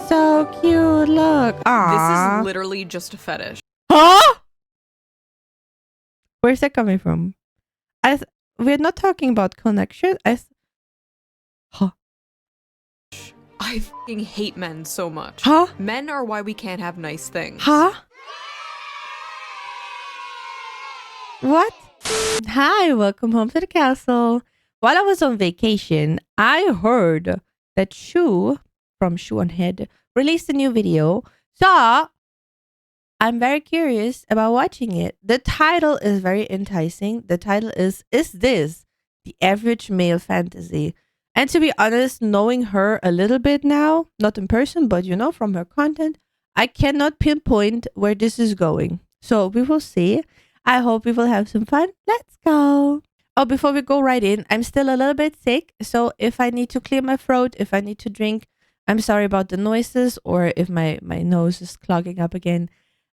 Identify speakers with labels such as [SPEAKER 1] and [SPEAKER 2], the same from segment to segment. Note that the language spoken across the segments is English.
[SPEAKER 1] So cute, look. Aww.
[SPEAKER 2] This is literally just a fetish.
[SPEAKER 1] Huh? Where's that coming from? We're not talking about connection. Huh?
[SPEAKER 2] I fucking hate men so much.
[SPEAKER 1] Huh?
[SPEAKER 2] Men are why we can't have nice things.
[SPEAKER 1] Huh? What? Hi, welcome home to the castle. While I was on vacation, I heard that Shoe from Shoe0nHead released a new video. So I'm very curious about watching it. The title is very enticing. The title is this the average male fantasy? And to be honest, knowing her a little bit now, not in person, but you know, from her content, I cannot pinpoint where this is going. So we will see. I hope we will have some fun. Let's go. Oh, before we go right in, I'm still a little bit sick. So if I need to clear my throat, if I need to drink, I'm sorry about the noises, or if my nose is clogging up again.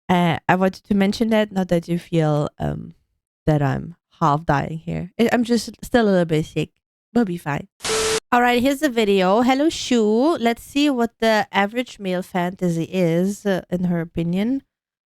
[SPEAKER 1] I wanted to mention that, not that you feel that I'm half dying here. I'm just still a little bit sick. We'll be fine. All right, here's the video. Hello, Shoe. Let's see what the average male fantasy is, in her opinion.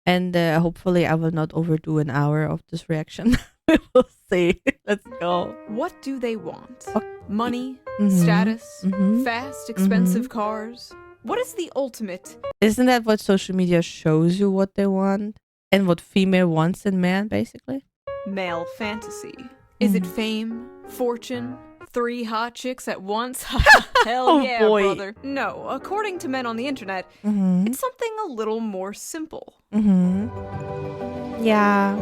[SPEAKER 1] And hopefully I will not overdo an hour of this reaction. We will see. Let's go.
[SPEAKER 2] What do they want?
[SPEAKER 1] Okay.
[SPEAKER 2] Money,
[SPEAKER 1] Mhm.
[SPEAKER 2] status,
[SPEAKER 1] Mhm.
[SPEAKER 2] fast, expensive cars. What is the ultimate?
[SPEAKER 1] Isn't that what social media shows you what they want? And what female wants in man, basically?
[SPEAKER 2] Male fantasy. Is it fame, fortune, 3 hot chicks at once? Hell
[SPEAKER 1] Oh,
[SPEAKER 2] yeah,
[SPEAKER 1] boy.
[SPEAKER 2] brother. No, according to men on the internet,
[SPEAKER 1] Mm-hmm.
[SPEAKER 2] it's something a little more simple.
[SPEAKER 1] Mm-hmm. Yeah.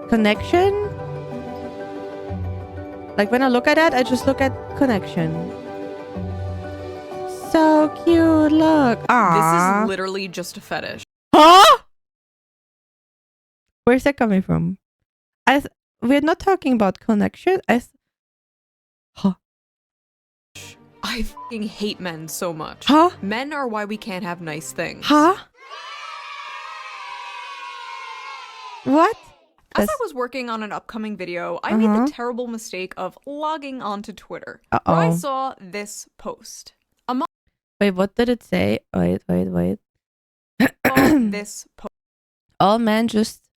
[SPEAKER 1] Connection? Like when I look at that, I just look at connection. So cute, look. Aww.
[SPEAKER 2] This is literally just a fetish.
[SPEAKER 1] Huh? Where's that coming from? We're not talking about connection. Huh?
[SPEAKER 2] I fucking hate men so much.
[SPEAKER 1] Huh?
[SPEAKER 2] Men are why we can't have nice things.
[SPEAKER 1] Huh? What?
[SPEAKER 2] As I was working on an upcoming video, I made the terrible mistake of logging onto Twitter, where I saw this post.
[SPEAKER 1] Wait, what did it say? Wait.
[SPEAKER 2] This post.
[SPEAKER 1] All men just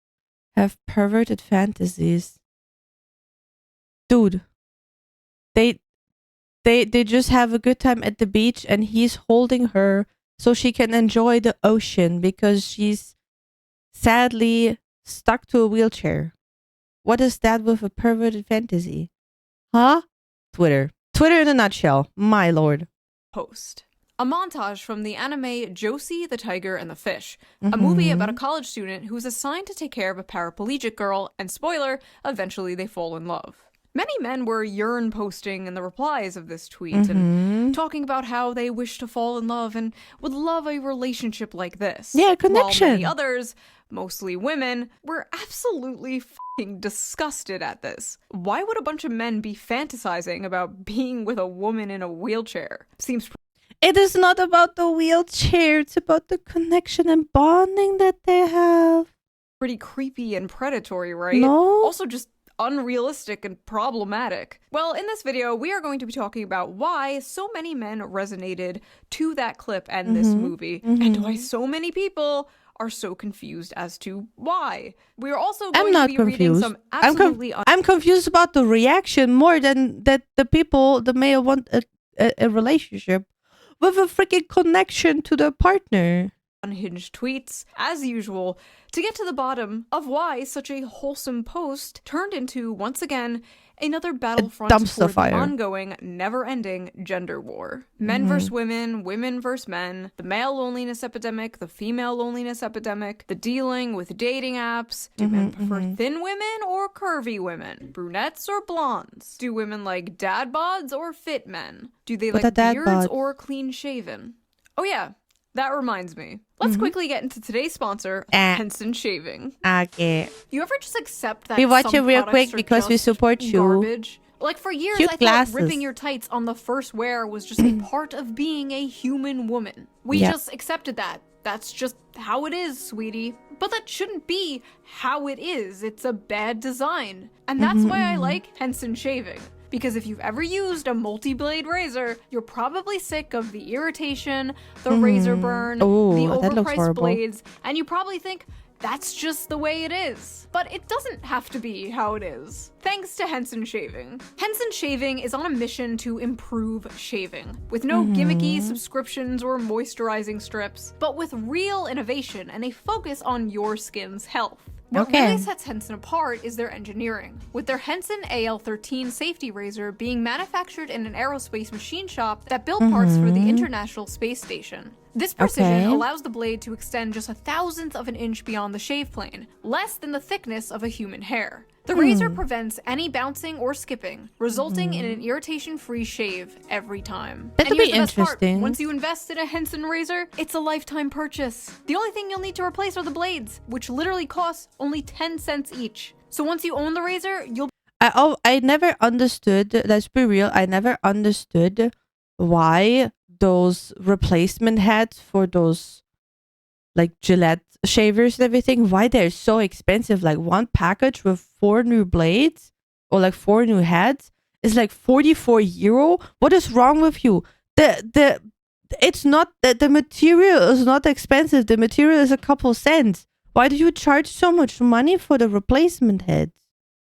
[SPEAKER 1] have perverted fantasies. Dude. They just have a good time at the beach and he's holding her so she can enjoy the ocean because she's sadly stuck to a wheelchair. What is that with a perverted fantasy? Huh? Twitter in a nutshell. My lord.
[SPEAKER 2] Post. A montage from the anime Josie, the Tiger, and the Fish, a movie about a college student who is assigned to take care of a paraplegic girl, and spoiler, eventually they fall in love. Many men were yearn posting in the replies of this tweet and talking about how they wish to fall in love and would love a relationship like this.
[SPEAKER 1] Yeah, connection.
[SPEAKER 2] While many others, mostly women, were absolutely fucking disgusted at this. Why would a bunch of men be fantasizing about being with a woman in a wheelchair? Seems
[SPEAKER 1] It is not about the wheelchair. It's about the connection and bonding that they have.
[SPEAKER 2] pretty creepy and predatory, right?
[SPEAKER 1] No.
[SPEAKER 2] Also just unrealistic and problematic. Well, in this video, we are going to be talking about why so many men resonated to that clip and this movie, and why so many people are so confused as to why. We are also going to be reading some absolutely
[SPEAKER 1] I'm confused about the reaction more than that the male want a relationship with a freaking connection to the partner.
[SPEAKER 2] unhinged tweets, as usual, to get to the bottom of why such a wholesome post turned into, once again, another battlefront for the ongoing, never-ending gender war. Men versus women, women versus men, the male loneliness epidemic, the female loneliness epidemic, the dealing with dating apps. Do men prefer thin women or curvy women? Brunettes or blondes? Do women like dad bods or fit men? Do they like beards or clean-shaven? Oh yeah, that reminds me. Let's quickly get into today's sponsor, Henson Shaving.
[SPEAKER 1] Okay.
[SPEAKER 2] You ever just accept that
[SPEAKER 1] we watch it real quick because we support you.
[SPEAKER 2] Garbage? Like for years, I thought ripping your tights on the first wear was just a part of being a human woman. We just accepted that. That's just how it is, sweetie. But that shouldn't be how it is. It's a bad design. And that's why I like Henson Shaving. Because if you've ever used a multi-blade razor, you're probably sick of the irritation, the razor burn, the overpriced blades, and you probably think, that's just the way it is. But it doesn't have to be how it is. Thanks to Henson Shaving. Henson Shaving is on a mission to improve shaving, with no gimmicky subscriptions or moisturizing strips, but with real innovation and a focus on your skin's health. What really sets Henson apart is their engineering, with their Henson AL13 safety razor being manufactured in an aerospace machine shop that built parts for the International Space Station. This precision allows the blade to extend just 1/1000th of an inch beyond the shave plane, less than the thickness of a human hair. The razor prevents any bouncing or skipping, resulting in an irritation-free shave every time.
[SPEAKER 1] That'll be interesting.
[SPEAKER 2] Once you invest in a Henson razor, it's a lifetime purchase. The only thing you'll need to replace are the blades, which literally cost only 10 cents each. So once you own the razor, you'll...
[SPEAKER 1] I never understood, let's be real, I never understood why those replacement heads for those like Gillette shavers and everything, why they're so expensive. Like one package with 4 new blades or like 4 new heads is like €44. What is wrong with you? It's not that the material is not expensive. The material is a couple cents. Why do you charge so much money for the replacement heads?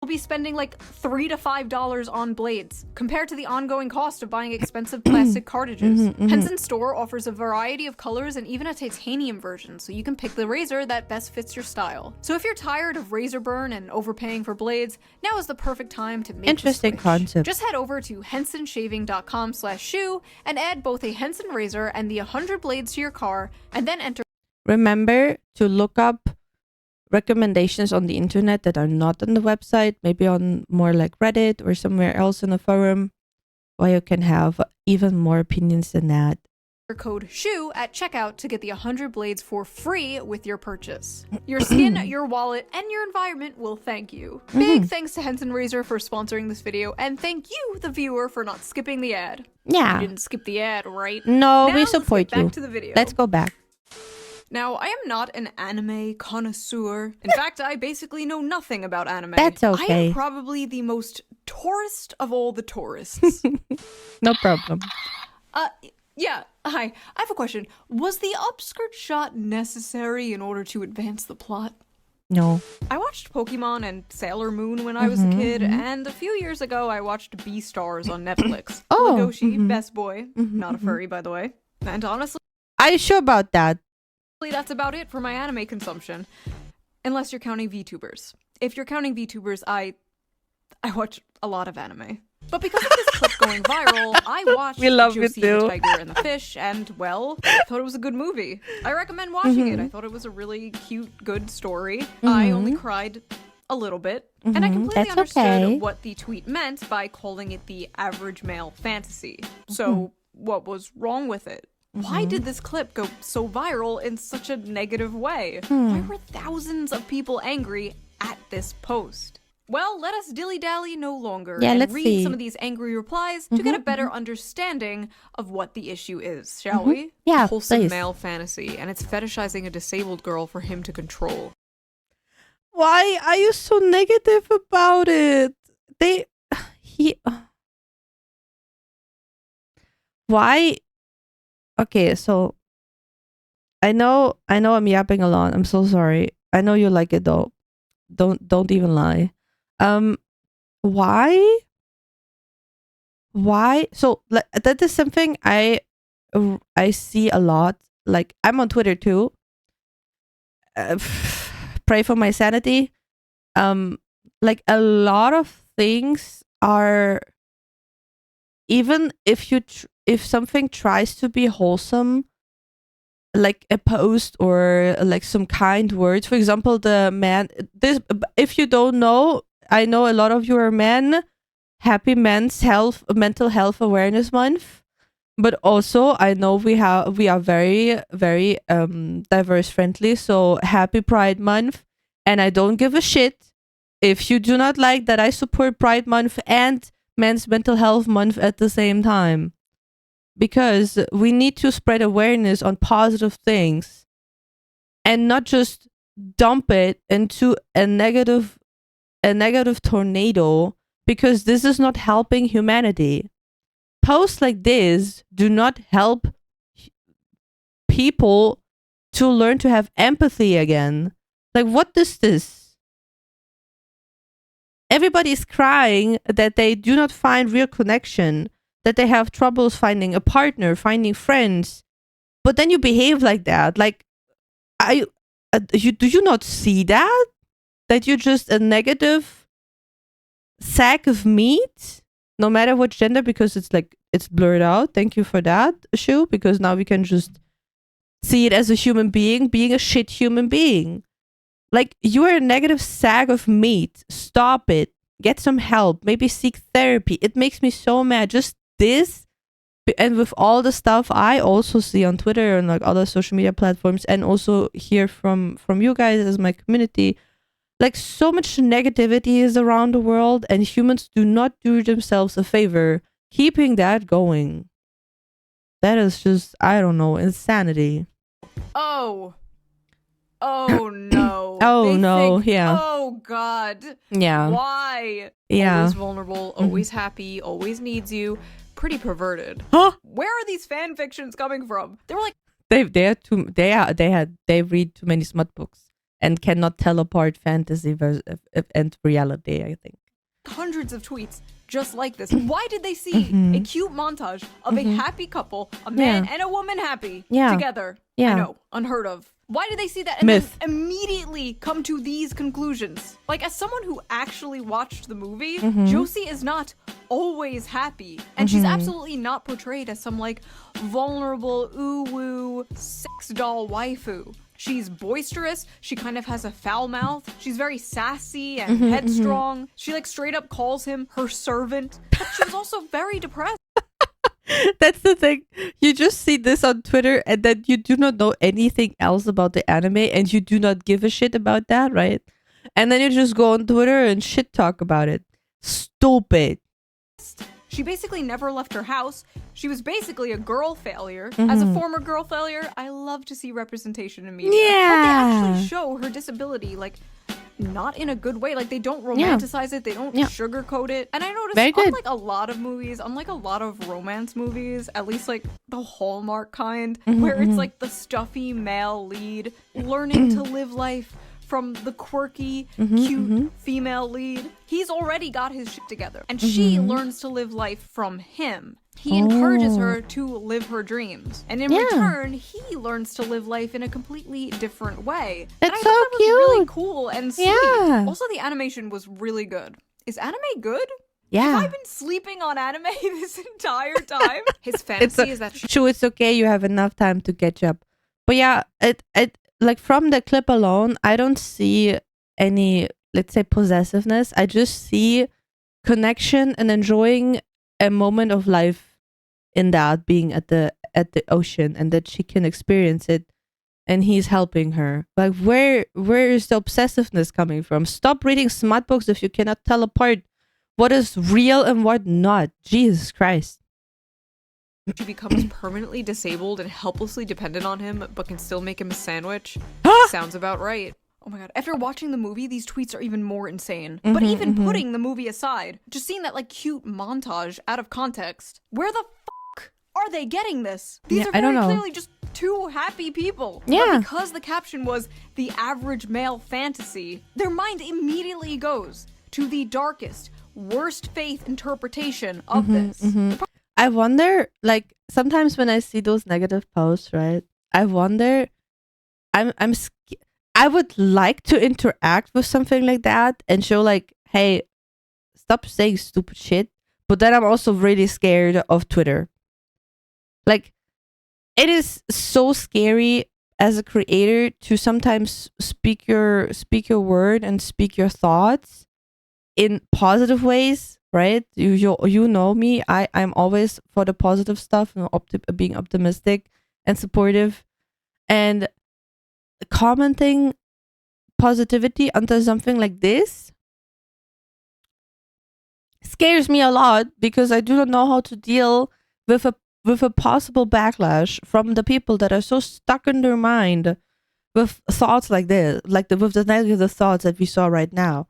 [SPEAKER 2] You'll be spending like $3 to $5 on blades, compared to the ongoing cost of buying expensive plastic cartridges. Henson's store offers a variety of colors and even a titanium version, so you can pick the razor that best fits your style. So if you're tired of razor burn and overpaying for blades, now is the perfect time to make the switch.
[SPEAKER 1] Concept.
[SPEAKER 2] Just head over to hensonshaving.com/shoe and add both a Henson razor and the 100 blades to your car, and then enter.
[SPEAKER 1] Remember to look up recommendations on the internet that are not on the website, maybe on more like Reddit or somewhere else in a forum, where you can have even more opinions than that.
[SPEAKER 2] Code SHOE at checkout to get the 100 blades for free with your purchase. Your skin, your wallet, and your environment will thank you. Big thanks to Henson Razor for sponsoring this video, and thank you, the viewer, for not skipping the ad.
[SPEAKER 1] Yeah.
[SPEAKER 2] You didn't skip the ad, right?
[SPEAKER 1] No,
[SPEAKER 2] now,
[SPEAKER 1] we support you.
[SPEAKER 2] Back to the video.
[SPEAKER 1] Let's go back.
[SPEAKER 2] Now, I am not an anime connoisseur. In fact, I basically know nothing about anime.
[SPEAKER 1] That's okay.
[SPEAKER 2] I am probably the most tourist of all the tourists.
[SPEAKER 1] No problem.
[SPEAKER 2] Yeah, hi. I have a question. Was the upskirt shot necessary in order to advance the plot?
[SPEAKER 1] No.
[SPEAKER 2] I watched Pokemon and Sailor Moon when I was a kid, and a few years ago I watched Beastars on Netflix. Legoshi, best boy. Not a furry, by the way. And honestly...
[SPEAKER 1] Are you sure about that?
[SPEAKER 2] That's about it for my anime consumption. Unless you're counting VTubers. If you're counting VTubers, I watch a lot of anime. But because of this clip going viral, I watched Josie the Tiger and the Fish, and, well, I thought it was a good movie. I recommend watching it. I thought it was a really cute, good story. I only cried a little bit. And I completely understood what the tweet meant by calling it the average male fantasy. So, what was wrong with it? Why did this clip go so viral in such a negative way? Why were thousands of people angry at this post? Well, let us dilly-dally no longer and read some of these angry replies to get a better understanding of what the issue is, shall we?
[SPEAKER 1] Yeah,
[SPEAKER 2] wholesome male fantasy, and it's fetishizing a disabled girl for him to control.
[SPEAKER 1] Why are you so negative about it? Why? Okay, so I know I'm yapping a lot. I'm so sorry. I know you like it though. Don't even lie. Why? So that is something I see a lot. Like, I'm on Twitter too. Pray for my sanity. Like, a lot of things are, even if something tries to be wholesome, like a post or like some kind words, for example, if you don't know, I know a lot of you are men. Happy Mental Health Awareness Month. But also, I know we are very, very diverse friendly. So happy Pride Month. And I don't give a shit if you do not like that I support Pride Month and Men's Mental Health Month at the same time. Because we need to spread awareness on positive things and not just dump it into a negative tornado because this is not helping humanity. Posts like this do not help people to learn to have empathy again. Like, what is this? Everybody is crying that they do not find real connection, that they have troubles finding a partner, finding friends. But then you behave like that. Like, do you not see that? That you're just a negative sack of meat, no matter what gender, because it's blurred out. Thank you for that, Shoe, because now we can just see it as a human being being a shit human being. Like, you are a negative sack of meat. Stop it. Get some help. Maybe seek therapy. It makes me so mad. Just this, and with all the stuff I also see on Twitter and like other social media platforms, and also hear from you guys as my community, like, so much negativity is around the world, and humans do not do themselves a favor keeping that going. That is just, I don't know, insanity.
[SPEAKER 2] Oh no.
[SPEAKER 1] Oh no, yeah.
[SPEAKER 2] Oh God.
[SPEAKER 1] Yeah.
[SPEAKER 2] Why?
[SPEAKER 1] Yeah.
[SPEAKER 2] Always vulnerable, always happy, always needs you. Pretty perverted.
[SPEAKER 1] Huh?
[SPEAKER 2] Where are these fan fictions coming from? They were like,
[SPEAKER 1] they read too many smut books and cannot tell apart fantasy and reality, I think.
[SPEAKER 2] Hundreds of tweets just like this. Why did they see a cute montage of a happy couple, a man and a woman happy together?
[SPEAKER 1] Yeah.
[SPEAKER 2] I know, unheard of. Why did they see that and
[SPEAKER 1] Myth.
[SPEAKER 2] then immediately come to these conclusions? Like, as someone who actually watched the movie, Josie is not always happy. And she's absolutely not portrayed as some, like, vulnerable, ooh-woo, sex doll waifu. She's boisterous. She kind of has a foul mouth. She's very sassy and headstrong. She, like, straight up calls him her servant. But she was also very depressed.
[SPEAKER 1] That's the thing. You just see this on Twitter, and then you do not know anything else about the anime, and you do not give a shit about that, right? And then you just go on Twitter and shit talk about it. Stupid.
[SPEAKER 2] She basically never left her house. She was basically a girl failure. As a former girl failure, I love to see representation in media.
[SPEAKER 1] Yeah.
[SPEAKER 2] But they actually show her disability, like, not in a good way. Like, they don't romanticize it. They don't sugarcoat it. And I noticed, unlike a lot of movies, unlike a lot of romance movies, at least, like, the Hallmark kind, where it's, like, the stuffy male lead learning to live life from the quirky, cute female lead. He's already got his shit together. And she learns to live life from him. He encourages her to live her dreams. And in return, he learns to live life in a completely different way.
[SPEAKER 1] That's
[SPEAKER 2] and I
[SPEAKER 1] so
[SPEAKER 2] thought that was
[SPEAKER 1] cute.
[SPEAKER 2] really cool and sweet.
[SPEAKER 1] Yeah.
[SPEAKER 2] Also, the animation was really good. Is anime good?
[SPEAKER 1] Yeah.
[SPEAKER 2] Have I been sleeping on anime this entire time? His fantasy is that
[SPEAKER 1] Sure, it's okay. You have enough time to catch up. But yeah, it like, from the clip alone, I don't see any, let's say, possessiveness. I just see connection and enjoying a moment of life in that, being at the ocean, and that she can experience it, and he's helping her. Like, where is the obsessiveness coming from? Stop reading smut books if you cannot tell apart what is real and what not. Jesus Christ.
[SPEAKER 2] she becomes permanently disabled and helplessly dependent on him, but can still make him a sandwich. Sounds about right. Oh my god. After watching the movie, these tweets are even more insane. But even putting the movie aside, just seeing that, like, cute montage out of context, where the fuck are they getting this? These are very clearly just two happy people.
[SPEAKER 1] Yeah.
[SPEAKER 2] But because the caption was the average male fantasy, their mind immediately goes to the darkest, worst faith interpretation of this.
[SPEAKER 1] I wonder, like, sometimes when I see those negative posts, right? I wonder, I would like to interact with something like that and show, like, hey, stop saying stupid shit. But then I'm also really scared of Twitter. Like, it is so scary as a creator to sometimes speak your word and speak your thoughts in positive ways, right? You know me. I'm always for the positive stuff and being optimistic and supportive, and commenting positivity onto something like this scares me a lot, because I do not know how to deal with a possible backlash from the people that are so stuck in their mind with thoughts like this, with the negative thoughts that we saw right now.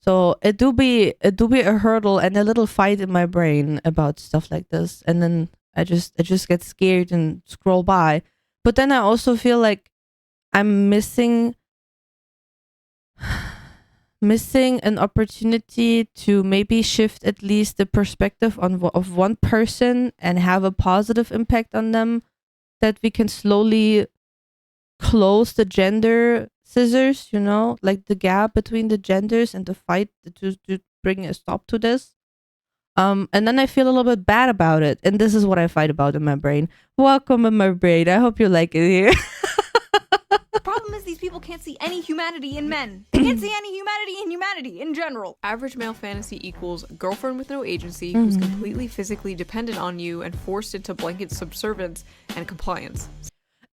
[SPEAKER 1] So it do be a hurdle and a little fight in my brain about stuff like this. And then I just get scared and scroll by. But then I also feel like I'm missing an opportunity to maybe shift at least the perspective of one person and have a positive impact on them, that we can slowly close the gender scissors, you know, like the gap between the genders, and the fight to bring a stop to this. And then I feel a little bit bad about it, and this is what I fight about in my brain. Welcome in my brain. I hope you like it here.
[SPEAKER 2] Problem is, these people can't see any humanity in men. They can't see any humanity in humanity in general. Average male fantasy equals girlfriend with no agency who's completely physically dependent on you and forced into blanket subservience and compliance.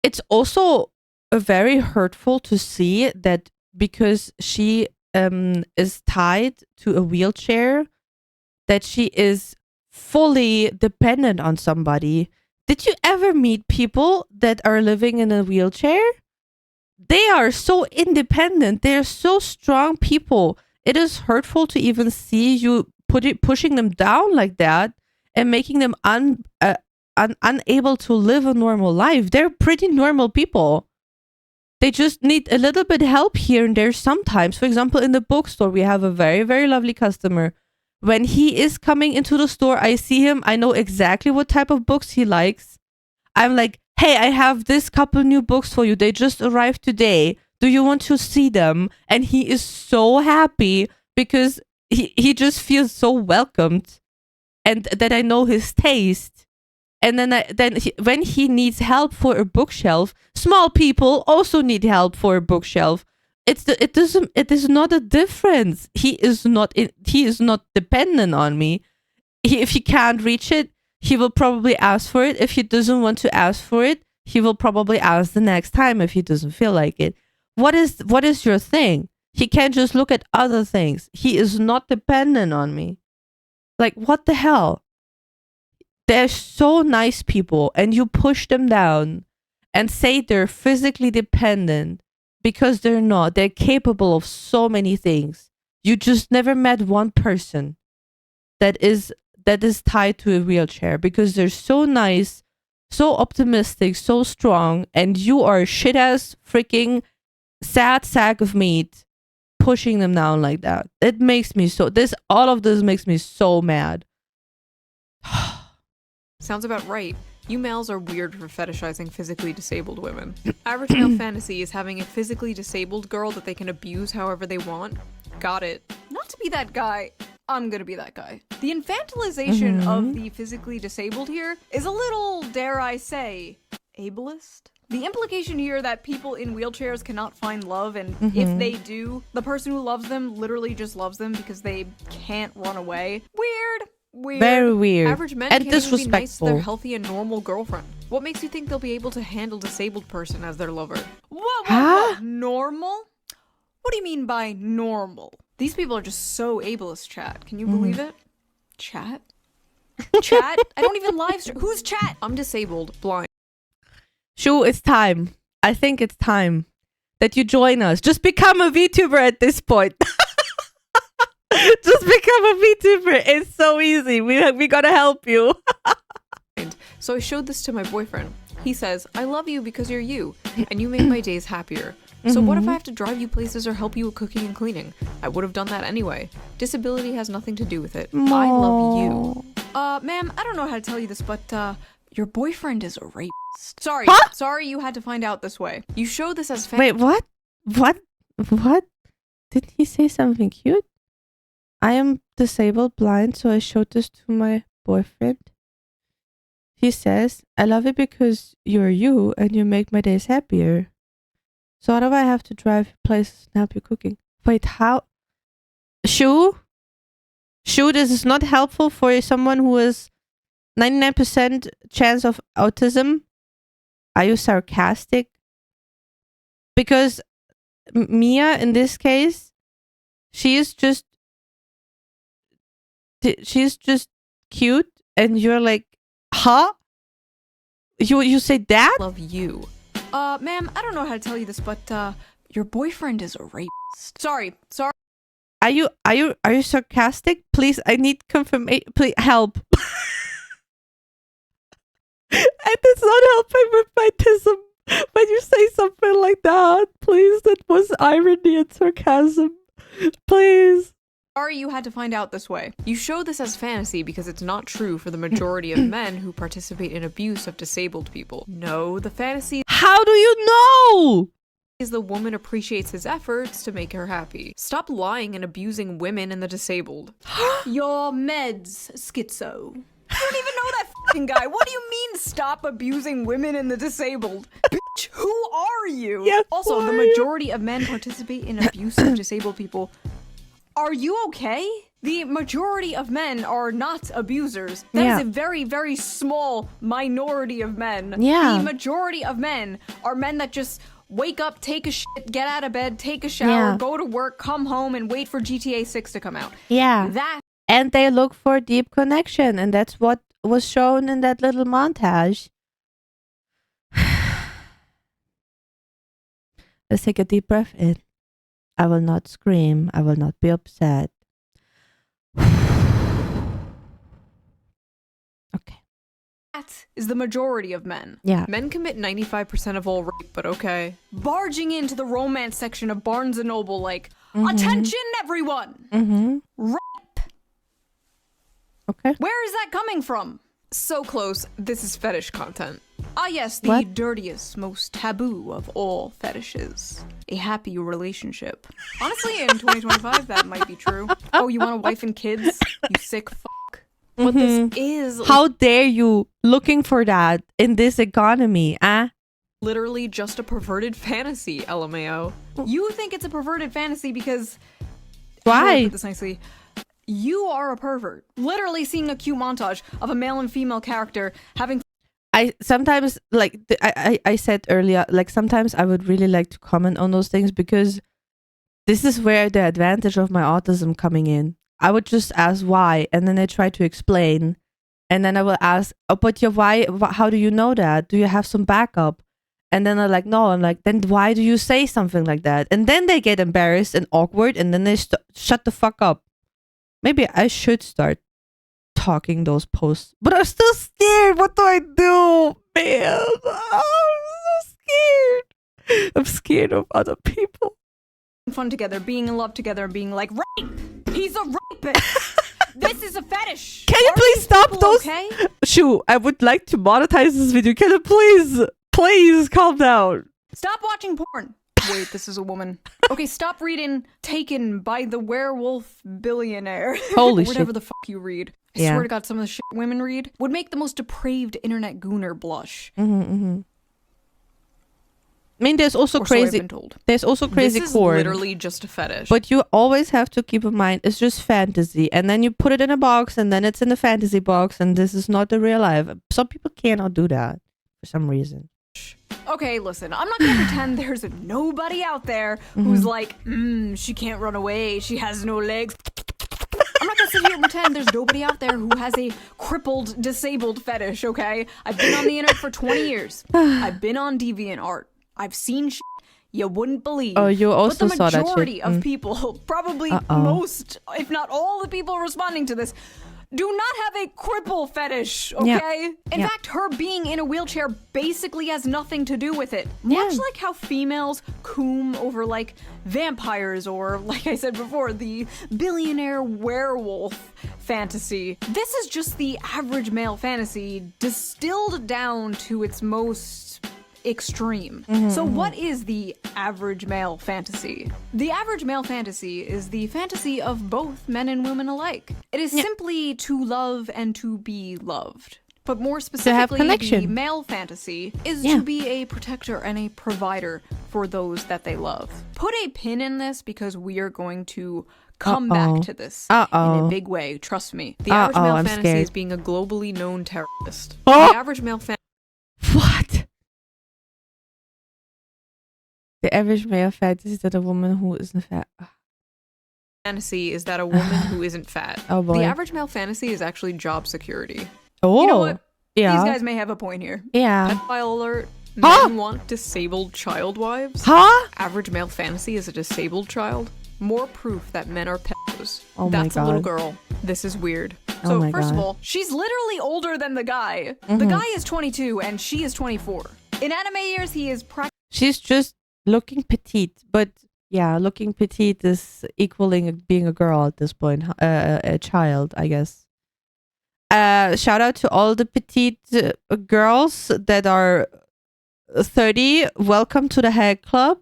[SPEAKER 1] It's also very hurtful to see that because she is tied to a wheelchair, that she is fully dependent on somebody. Did you ever meet people that are living in a wheelchair? They are so independent. They're so strong people. It is hurtful to even see you pushing them down like that and making them unable to live a normal life. They're pretty normal people. They just need a little bit help here and there sometimes. For example, in the bookstore, we have a very, very lovely customer. When he is coming into the store, I see him. I know exactly what type of books he likes. I'm like, hey, I have this couple new books for you. They just arrived today. Do you want to see them? And he is so happy because he just feels so welcomed, and that I know his taste. And then when he needs help for a bookshelf, small people also need help for a bookshelf. It is not a difference. He is not dependent on me. If he can't reach it, he will probably ask for it. If he doesn't want to ask for it, he will probably ask the next time if he doesn't feel like it. What is your thing? He can't just look at other things. He is not dependent on me. Like, what the hell? They're so nice people, and you push them down and say they're physically dependent, because they're not. They're capable of so many things. You just never met one person that is tied to a wheelchair, because they're so nice, so optimistic, so strong, and you are a shit ass freaking sad sack of meat pushing them down like that. It makes me all of this makes me so mad.
[SPEAKER 2] Sounds about right. You males are weird for fetishizing physically disabled women. Average male fantasy is having a physically disabled girl that they can abuse however they want. Got it. Not to be that guy, I'm gonna be that guy. The infantilization of the physically disabled here is a little, dare I say, ableist. The implication here that people in wheelchairs cannot find love, and if they do, the person who loves them literally just loves them because they can't run away. Weird.
[SPEAKER 1] Very weird.
[SPEAKER 2] Average men
[SPEAKER 1] and
[SPEAKER 2] can't even be nice to their
[SPEAKER 1] disrespectful.
[SPEAKER 2] healthy and normal girlfriend. What makes you think they'll be able to handle disabled person as their lover? What?
[SPEAKER 1] Huh?
[SPEAKER 2] Normal? What do you mean by normal? These people are just so ableist, chat. Can you believe it? Chat? Chat? I don't even live stream. Who's chat? I'm disabled, blind.
[SPEAKER 1] Shoe, it's time. I think it's time that you join us. Just become a VTuber at this point. Just become a VTuber. It's so easy. We gotta help you.
[SPEAKER 2] So I showed this to my boyfriend. He says, I love you because you're you, and you make my days happier. So what if I have to drive you places or help you with cooking and cleaning? I would have done that anyway. Disability has nothing to do with it. I love you. Ma'am, I don't know how to tell you this, but your boyfriend is a rapist. Sorry.
[SPEAKER 1] Huh?
[SPEAKER 2] Sorry you had to find out this way. You show this as
[SPEAKER 1] Wait, what? What? Did he say something cute? I am disabled, blind, so I showed this to my boyfriend. He says, I love you because you're you and you make my days happier. So why do I have to drive places and help you cooking? Wait, how? Shoe, this is not helpful for someone who is 99% chance of autism. Are you sarcastic? Because Mia, in this case, she's just cute, and you're like, huh? You say that?
[SPEAKER 2] love you. Ma'am, I don't know how to tell you this, but your boyfriend is a rapist. Sorry.
[SPEAKER 1] Are you sarcastic? Please, I need confirmation. Please help. And it's not helping with mytism when you say something like that. Please, that was irony and sarcasm. Please.
[SPEAKER 2] Sorry you had to find out this way. You show this as fantasy because it's not true for the majority of men who participate in abuse of disabled people. No, the fantasy—
[SPEAKER 1] How do you know?
[SPEAKER 2] is the woman appreciates his efforts to make her happy. Stop lying and abusing women and the disabled. Your meds, schizo. I don't even know that fucking guy. What do you mean stop abusing women and the disabled? Bitch, who are you?
[SPEAKER 1] Yeah,
[SPEAKER 2] also, the majority of men participate in abuse of disabled people. Are you okay? The majority of men are not abusers. That is a very, very small minority of men.
[SPEAKER 1] Yeah.
[SPEAKER 2] The majority of men are men that just wake up, take a shit, get out of bed, take a shower, go to work, come home, and wait for GTA 6 to come out.
[SPEAKER 1] Yeah. And they look for deep connection, and that's what was shown in that little montage. Let's take a deep breath in. I will not scream. I will not be upset. Okay.
[SPEAKER 2] That is the majority of men.
[SPEAKER 1] Yeah.
[SPEAKER 2] Men commit 95% of all rape, but okay. Barging into the romance section of Barnes & Noble like, attention everyone! Rape!
[SPEAKER 1] Okay.
[SPEAKER 2] Where is that coming from? So close, this is fetish content. Ah yes, the dirtiest, most taboo of all fetishes. A happy relationship. Honestly, in 2025, that might be true. Oh, you want a wife and kids? You sick fuck. But this is—
[SPEAKER 1] How dare you looking for that in this economy,
[SPEAKER 2] literally just a perverted fantasy, LMAO. You think it's a perverted fantasy because—
[SPEAKER 1] Why?
[SPEAKER 2] How do I put this nicely? You are a pervert. Literally seeing a cute montage of a male and female character having—
[SPEAKER 1] I sometimes, like, I said earlier, like, sometimes I would really like to comment on those things because this is where the advantage of my autism coming in. I would just ask why, and then I try to explain, and then I will ask, oh, but why, how do you know that? Do you have some backup? And then they're like, no. I'm like, then why do you say something like that? And then they get embarrassed and awkward, and then they shut the fuck up. Maybe I should start talking those posts, but I'm still scared. What do I do, man? Oh, I'm so scared. I'm scared of other people.
[SPEAKER 2] Fun together, being in love together, and being like, rape! He's a rapist! This is a fetish!
[SPEAKER 1] Can you please stop those?
[SPEAKER 2] Okay?
[SPEAKER 1] Shoo, I would like to monetize this video. Can you please calm down?
[SPEAKER 2] Stop watching porn! Wait, this is a woman. Okay, stop reading Taken by the Werewolf Billionaire.
[SPEAKER 1] Holy shit.
[SPEAKER 2] Whatever the fuck you read. I swear to God, some of the shit women read would make the most depraved internet gooner blush.
[SPEAKER 1] I mean, there's also crazy. There's also crazy
[SPEAKER 2] this is
[SPEAKER 1] porn.
[SPEAKER 2] Literally just a fetish.
[SPEAKER 1] But you always have to keep in mind it's just fantasy, and then you put it in a box, and then it's in the fantasy box, and this is not the real life. Some people cannot do that for some reason.
[SPEAKER 2] Okay, listen, I'm not gonna pretend there's nobody out there who's like, she can't run away, she has no legs. I'm not gonna sit here and pretend there's nobody out there who has a crippled, disabled fetish, okay? I've been on the internet for 20 years. I've been on DeviantArt. I've seen shit you wouldn't believe.
[SPEAKER 1] Oh, you also saw that shit.
[SPEAKER 2] But the majority of people, probably most, if not all the people responding to this, do not have a cripple fetish, okay? In fact, her being in a wheelchair basically has nothing to do with it. Much like how females coom over, like, vampires or, like I said before, the billionaire werewolf fantasy. This is just the average male fantasy distilled down to its most extreme. So what is the average male fantasy? The average male fantasy is the fantasy of both men and women alike. It is simply to love and to be loved. But more specifically, the male fantasy is to be a protector and a provider for those that they love. Put a pin in this because we are going to come back to this in a big way, trust me. The average male fantasy is being a globally known terrorist. The average male fantasy—
[SPEAKER 1] What? The average male fantasy is that a woman who isn't fat.
[SPEAKER 2] Fantasy is that a woman who isn't fat.
[SPEAKER 1] Oh boy.
[SPEAKER 2] The average male fantasy is actually job security.
[SPEAKER 1] Oh.
[SPEAKER 2] You know what?
[SPEAKER 1] Yeah.
[SPEAKER 2] These guys may have a point here.
[SPEAKER 1] Yeah.
[SPEAKER 2] Pedophile alert. Men want disabled child wives.
[SPEAKER 1] Huh?
[SPEAKER 2] Average male fantasy is a disabled child. more proof that men are pedos.
[SPEAKER 1] Oh my
[SPEAKER 2] That's
[SPEAKER 1] God.
[SPEAKER 2] a little girl. This is weird.
[SPEAKER 1] Oh
[SPEAKER 2] So
[SPEAKER 1] my
[SPEAKER 2] first
[SPEAKER 1] God.
[SPEAKER 2] of all, she's literally older than the guy. The guy is 22 and she is 24. In anime years, he is
[SPEAKER 1] She's just looking petite, but yeah, looking petite is equaling being a girl at this point, a child, I guess. Shout out to all the petite girls that are 30. Welcome to the Hag Club.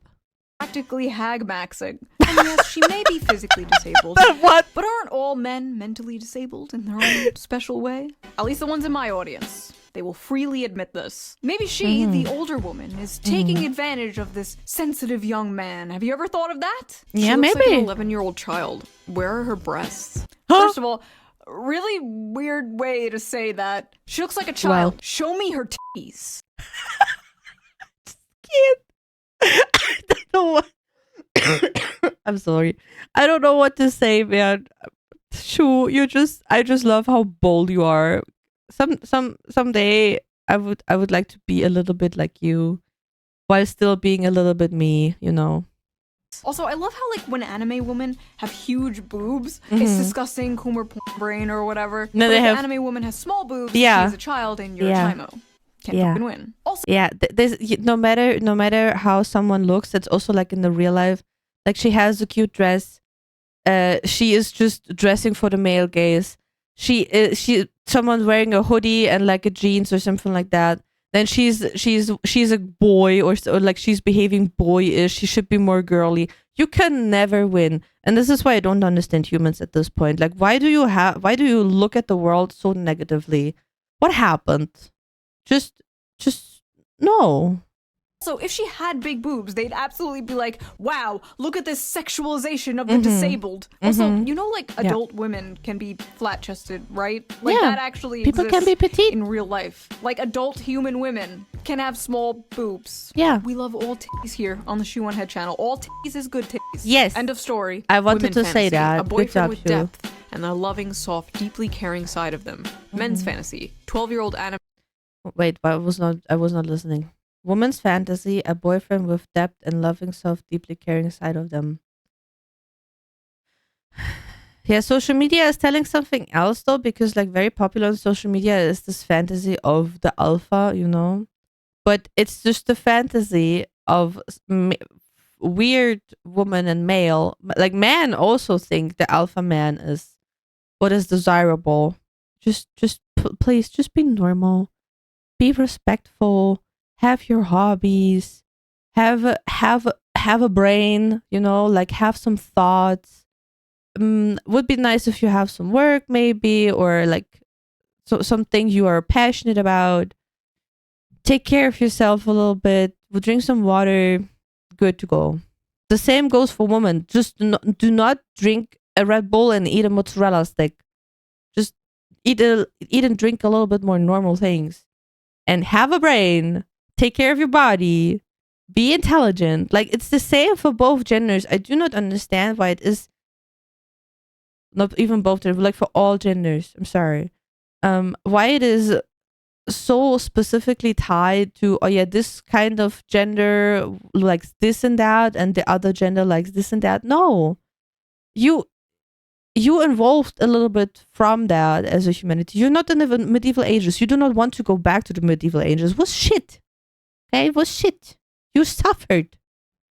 [SPEAKER 2] practically hag maxing. And yes, she may be physically disabled.
[SPEAKER 1] What?
[SPEAKER 2] But aren't all men mentally disabled in their own special way? At least the ones in my audience. They will freely admit this. Maybe she, the older woman, is taking advantage of this sensitive young man. Have you ever thought of that?
[SPEAKER 1] Yeah,
[SPEAKER 2] she looks
[SPEAKER 1] maybe.
[SPEAKER 2] like an 11-year-old child. Where are her breasts?
[SPEAKER 1] Huh?
[SPEAKER 2] First of all, really weird way to say that. She looks like a child.
[SPEAKER 1] Well.
[SPEAKER 2] Show me her titties.
[SPEAKER 1] I don't know what. I'm sorry. I don't know what to say, man. Shu, I just love how bold you are. Someday I would like to be a little bit like you, while still being a little bit me, you know.
[SPEAKER 2] Also, I love how, like, when anime women have huge boobs, it's disgusting, Coomer porn brain or whatever.
[SPEAKER 1] No,
[SPEAKER 2] but
[SPEAKER 1] they
[SPEAKER 2] if
[SPEAKER 1] have-
[SPEAKER 2] an anime woman has small boobs,
[SPEAKER 1] Yeah.
[SPEAKER 2] she's a child and you're
[SPEAKER 1] Yeah.
[SPEAKER 2] a Chimo. Can't
[SPEAKER 1] Yeah.
[SPEAKER 2] fucking win. Also,
[SPEAKER 1] Yeah, no matter how someone looks, it's also like in the real life. Like, she has a cute dress. She is just dressing for the male gaze. Someone wearing a hoodie and like a jeans or something like that. Then she's a boy or like she's behaving boyish. She should be more girly. You can never win, and this is why I don't understand humans at this point. Like, why do you look at the world so negatively? What happened? Just no.
[SPEAKER 2] So if she had big boobs, they'd absolutely be like, wow, look at this sexualization of the disabled. Also, you know, like, adult women can be flat-chested, right? Like,
[SPEAKER 1] Yeah.
[SPEAKER 2] that actually
[SPEAKER 1] People can be
[SPEAKER 2] exists
[SPEAKER 1] petite.
[SPEAKER 2] in real life. Like, adult human women can have small boobs.
[SPEAKER 1] Yeah.
[SPEAKER 2] We love all titties here on the Shoe0nHead channel. All titties is good titties.
[SPEAKER 1] Yes.
[SPEAKER 2] End of story.
[SPEAKER 1] I wanted
[SPEAKER 2] Women
[SPEAKER 1] to say
[SPEAKER 2] fantasy.
[SPEAKER 1] that.
[SPEAKER 2] A
[SPEAKER 1] Good
[SPEAKER 2] boyfriend
[SPEAKER 1] job,
[SPEAKER 2] with
[SPEAKER 1] Shu.
[SPEAKER 2] depth and a loving, soft, deeply caring side of them. Men's fantasy. 12-year-old anime.
[SPEAKER 1] Wait, but I was not listening. Woman's fantasy, a boyfriend with depth and loving, self, deeply caring side of them. Yeah, social media is telling something else though, because like very popular on social media is this fantasy of the alpha, you know? But it's just the fantasy of weird woman and male. Like, men also think the alpha man is what is desirable. Please, just be normal. Be respectful. Have your hobbies. Have a brain, you know, like have some thoughts. Would be nice if you have some work maybe, or like something you are passionate about. Take care of yourself a little bit. We'll drink some water. Good to go. The same goes for women. Just do not drink a Red Bull and eat a mozzarella stick. Just eat and drink a little bit more normal things. And have a brain. Take care of your body. Be intelligent. Like, it's the same for both genders. I do not understand why it is not even both genders, but like for all genders. I'm sorry. Why it is so specifically tied to, oh yeah, this kind of gender likes this and that, and the other gender likes this and that. No. You evolved a little bit from that as a humanity. You're not in the medieval ages. You do not want to go back to the medieval ages. It was shit. Okay, it was shit. You suffered.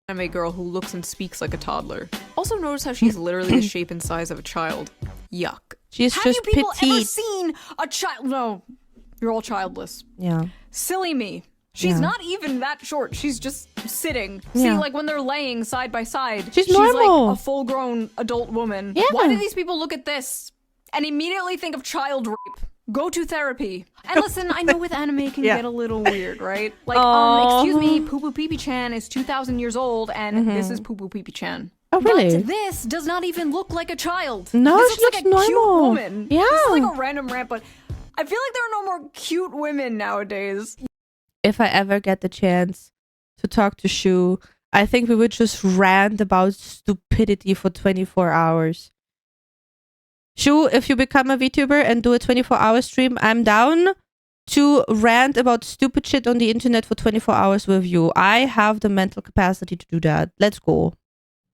[SPEAKER 2] Anime girl who looks and speaks like a toddler. Also notice how she's literally the shape and size of a child. Yuck.
[SPEAKER 1] She's
[SPEAKER 2] Have
[SPEAKER 1] just
[SPEAKER 2] you people ever
[SPEAKER 1] petite.
[SPEAKER 2] seen a child? No, you're all childless.
[SPEAKER 1] Yeah.
[SPEAKER 2] Silly me. She's
[SPEAKER 1] Yeah.
[SPEAKER 2] not even that short. She's just sitting. See,
[SPEAKER 1] Yeah.
[SPEAKER 2] like when they're laying side by side.
[SPEAKER 1] She's normal.
[SPEAKER 2] like a full-grown adult woman.
[SPEAKER 1] Yeah.
[SPEAKER 2] Why do these people look at this and immediately think of child rape? Go to therapy. And listen, I know with anime it can
[SPEAKER 1] Yeah.
[SPEAKER 2] get a little weird, right? Like,
[SPEAKER 1] Aw.
[SPEAKER 2] excuse me, Poo Poo Pee Pee Chan is 2,000 years old, and this is Poo Poo Pee Pee Chan.
[SPEAKER 1] Oh, really?
[SPEAKER 2] But this does not even look like a child.
[SPEAKER 1] No,
[SPEAKER 2] this
[SPEAKER 1] she
[SPEAKER 2] looks like a
[SPEAKER 1] looks
[SPEAKER 2] cute
[SPEAKER 1] normal.
[SPEAKER 2] woman.
[SPEAKER 1] Yeah.
[SPEAKER 2] This is like a random rant, but I feel like there are no more cute women nowadays.
[SPEAKER 1] If I ever get the chance to talk to Shu, I think we would just rant about stupidity for 24 hours. Shu, if you become a VTuber and do a 24-hour stream, I'm down to rant about stupid shit on the internet for 24 hours with you. I have the mental capacity to do that. Let's go.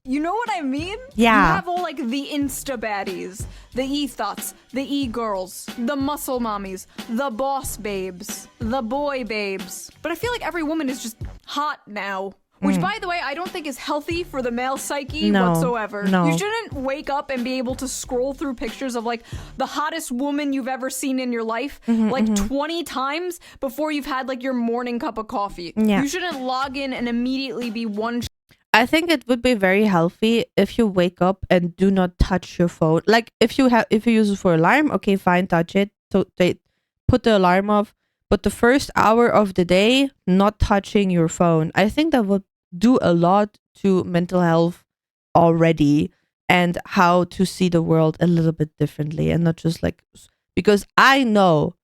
[SPEAKER 2] You know what I mean?
[SPEAKER 1] Yeah.
[SPEAKER 2] You have all like the Insta baddies, the e-thoughts, the e-girls, the muscle mommies, the boss babes, the boy babes. But I feel like every woman is just hot now. Which, by the way, I don't think is healthy for the male psyche whatsoever.
[SPEAKER 1] No.
[SPEAKER 2] You shouldn't wake up and be able to scroll through pictures of like the hottest woman you've ever seen in your life like 20 times before you've had like your morning cup of coffee.
[SPEAKER 1] Yeah.
[SPEAKER 2] You shouldn't log in and immediately be one.
[SPEAKER 1] I think it would be very healthy if you wake up and do not touch your phone. Like if you use it for alarm, okay, fine, touch it. Put the alarm off. But the first hour of the day, not touching your phone. I think that would do a lot to mental health already, and how to see the world a little bit differently, and not just like, because I know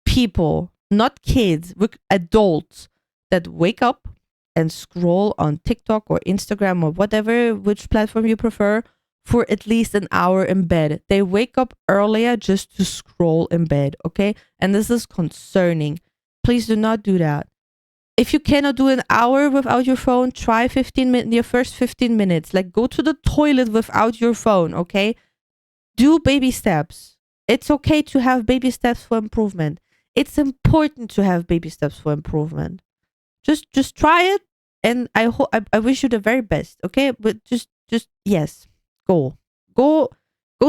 [SPEAKER 1] people, not kids, adults that wake up and scroll on TikTok or Instagram or whatever, which platform you prefer, for at least an hour in bed. They wake up earlier just to scroll in bed, okay? And this is concerning. Please do not do that. If you cannot do an hour without your phone, try 15 minutes, your first 15 minutes. Like, go to the toilet without your phone, okay? Do baby steps. It's okay to have baby steps for improvement. It's important to have baby steps for improvement. Just try it, and I wish you the very best, okay? But just yes, go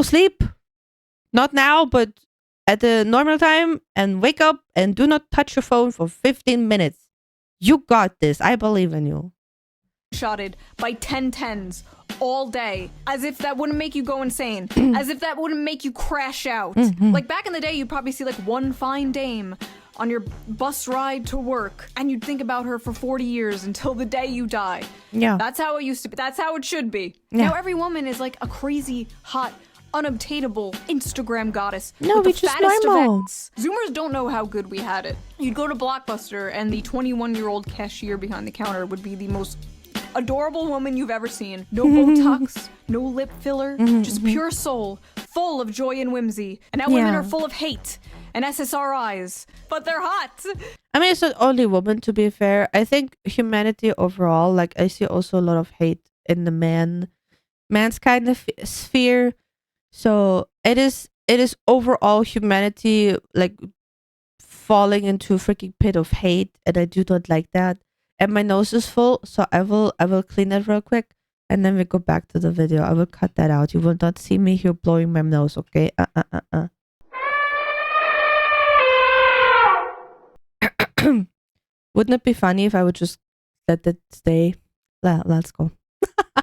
[SPEAKER 1] sleep. Not now, but at the normal time, and wake up and do not touch your phone for 15 minutes. You got this. I believe in you.
[SPEAKER 2] Shotted by 1010s all day, as if that wouldn't make you go insane, as if that wouldn't make you crash out. Like back in the day, you'd probably see like one fine dame on your bus ride to work, and you'd think about her for 40 years until the day you die.
[SPEAKER 1] Yeah.
[SPEAKER 2] That's how it used to be. That's how it should be.
[SPEAKER 1] Yeah.
[SPEAKER 2] Now every woman is like a crazy, hot, unobtainable Instagram goddess.
[SPEAKER 1] No,
[SPEAKER 2] with
[SPEAKER 1] we
[SPEAKER 2] the
[SPEAKER 1] just
[SPEAKER 2] fattest
[SPEAKER 1] normal.
[SPEAKER 2] events. Zoomers don't know how good we had it. You'd go to Blockbuster, and the 21-year-old cashier behind the counter would be the most adorable woman you've ever seen. No Botox, no lip filler, just pure soul, full of joy and whimsy. And now women are full of hate and SSRIs, but they're hot.
[SPEAKER 1] I mean, it's not only women, to be fair. I think humanity overall, like, I see also a lot of hate in the man's kind of sphere. So it is overall humanity, like, falling into a freaking pit of hate, and I do not like that. And my nose is full, so I will clean it real quick, and then we go back to the video. I will cut that out. You will not see me here blowing my nose, okay? Wouldn't it be funny if I would just let that stay? Let's go.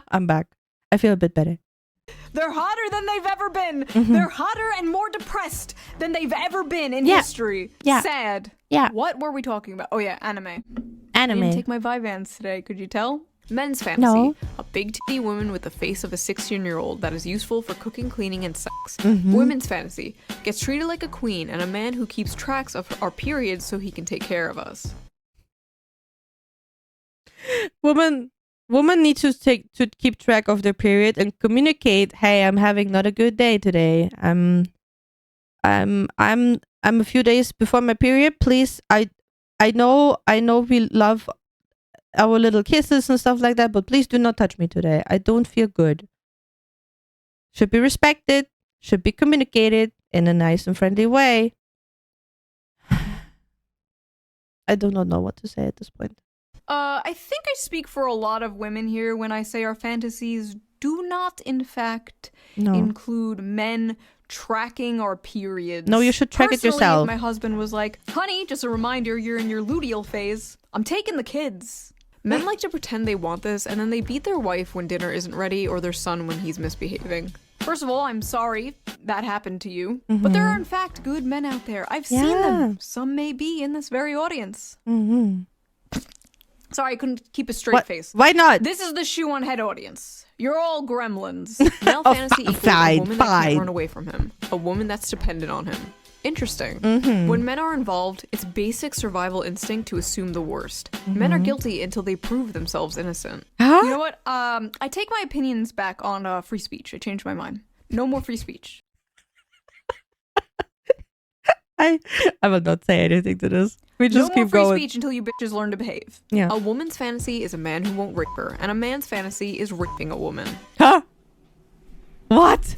[SPEAKER 1] I'm back. I feel a bit better.
[SPEAKER 2] They're hotter than they've ever been. They're hotter and more depressed than they've ever been in history.
[SPEAKER 1] Yeah.
[SPEAKER 2] Sad.
[SPEAKER 1] Yeah.
[SPEAKER 2] What were we talking about? Oh yeah, anime. I
[SPEAKER 1] Anime.
[SPEAKER 2] didn't take my Vyvanse today, could you tell? Men's fantasy.
[SPEAKER 1] No.
[SPEAKER 2] A big titty woman with the face of a 16-year-old that is useful for cooking, cleaning, and sex. Women's fantasy. Gets treated like a queen and a man who keeps tracks of our periods so he can take care of us.
[SPEAKER 1] Women need to keep track of their period and communicate, hey, I'm having not a good day today. I'm a few days before my period. Please, I know we love our little kisses and stuff like that, but please do not touch me today. I don't feel good. Should be respected, should be communicated in a nice and friendly way. I do not know what to say at this point.
[SPEAKER 2] I think I speak for a lot of women here when I say our fantasies do not, in fact, include men tracking our periods.
[SPEAKER 1] No, you should track it yourself.
[SPEAKER 2] If my husband was like, honey, just a reminder, you're in your luteal phase. I'm taking the kids. Men like to pretend they want this, and then they beat their wife when dinner isn't ready or their son when he's misbehaving. First of all, I'm sorry that happened to you, but there are in fact good men out there. I've seen them. Some may be in this very audience. Sorry, I couldn't keep a straight face.
[SPEAKER 1] Why not?
[SPEAKER 2] This is the Shoe0nHead audience. You're all gremlins. Male fantasy equals a woman that can't run away from him. A woman that's dependent on him. Interesting. When men are involved, it's basic survival instinct to assume the worst. Men are guilty until they prove themselves innocent. You know what? I take my opinions back on free speech. I changed my mind. No more free speech.
[SPEAKER 1] I will not say anything to this. We just
[SPEAKER 2] no more
[SPEAKER 1] keep
[SPEAKER 2] free
[SPEAKER 1] going.
[SPEAKER 2] speech until you bitches learn to behave.
[SPEAKER 1] Yeah.
[SPEAKER 2] A woman's fantasy is a man who won't rape her, and a man's fantasy is raping a woman.
[SPEAKER 1] Huh? What?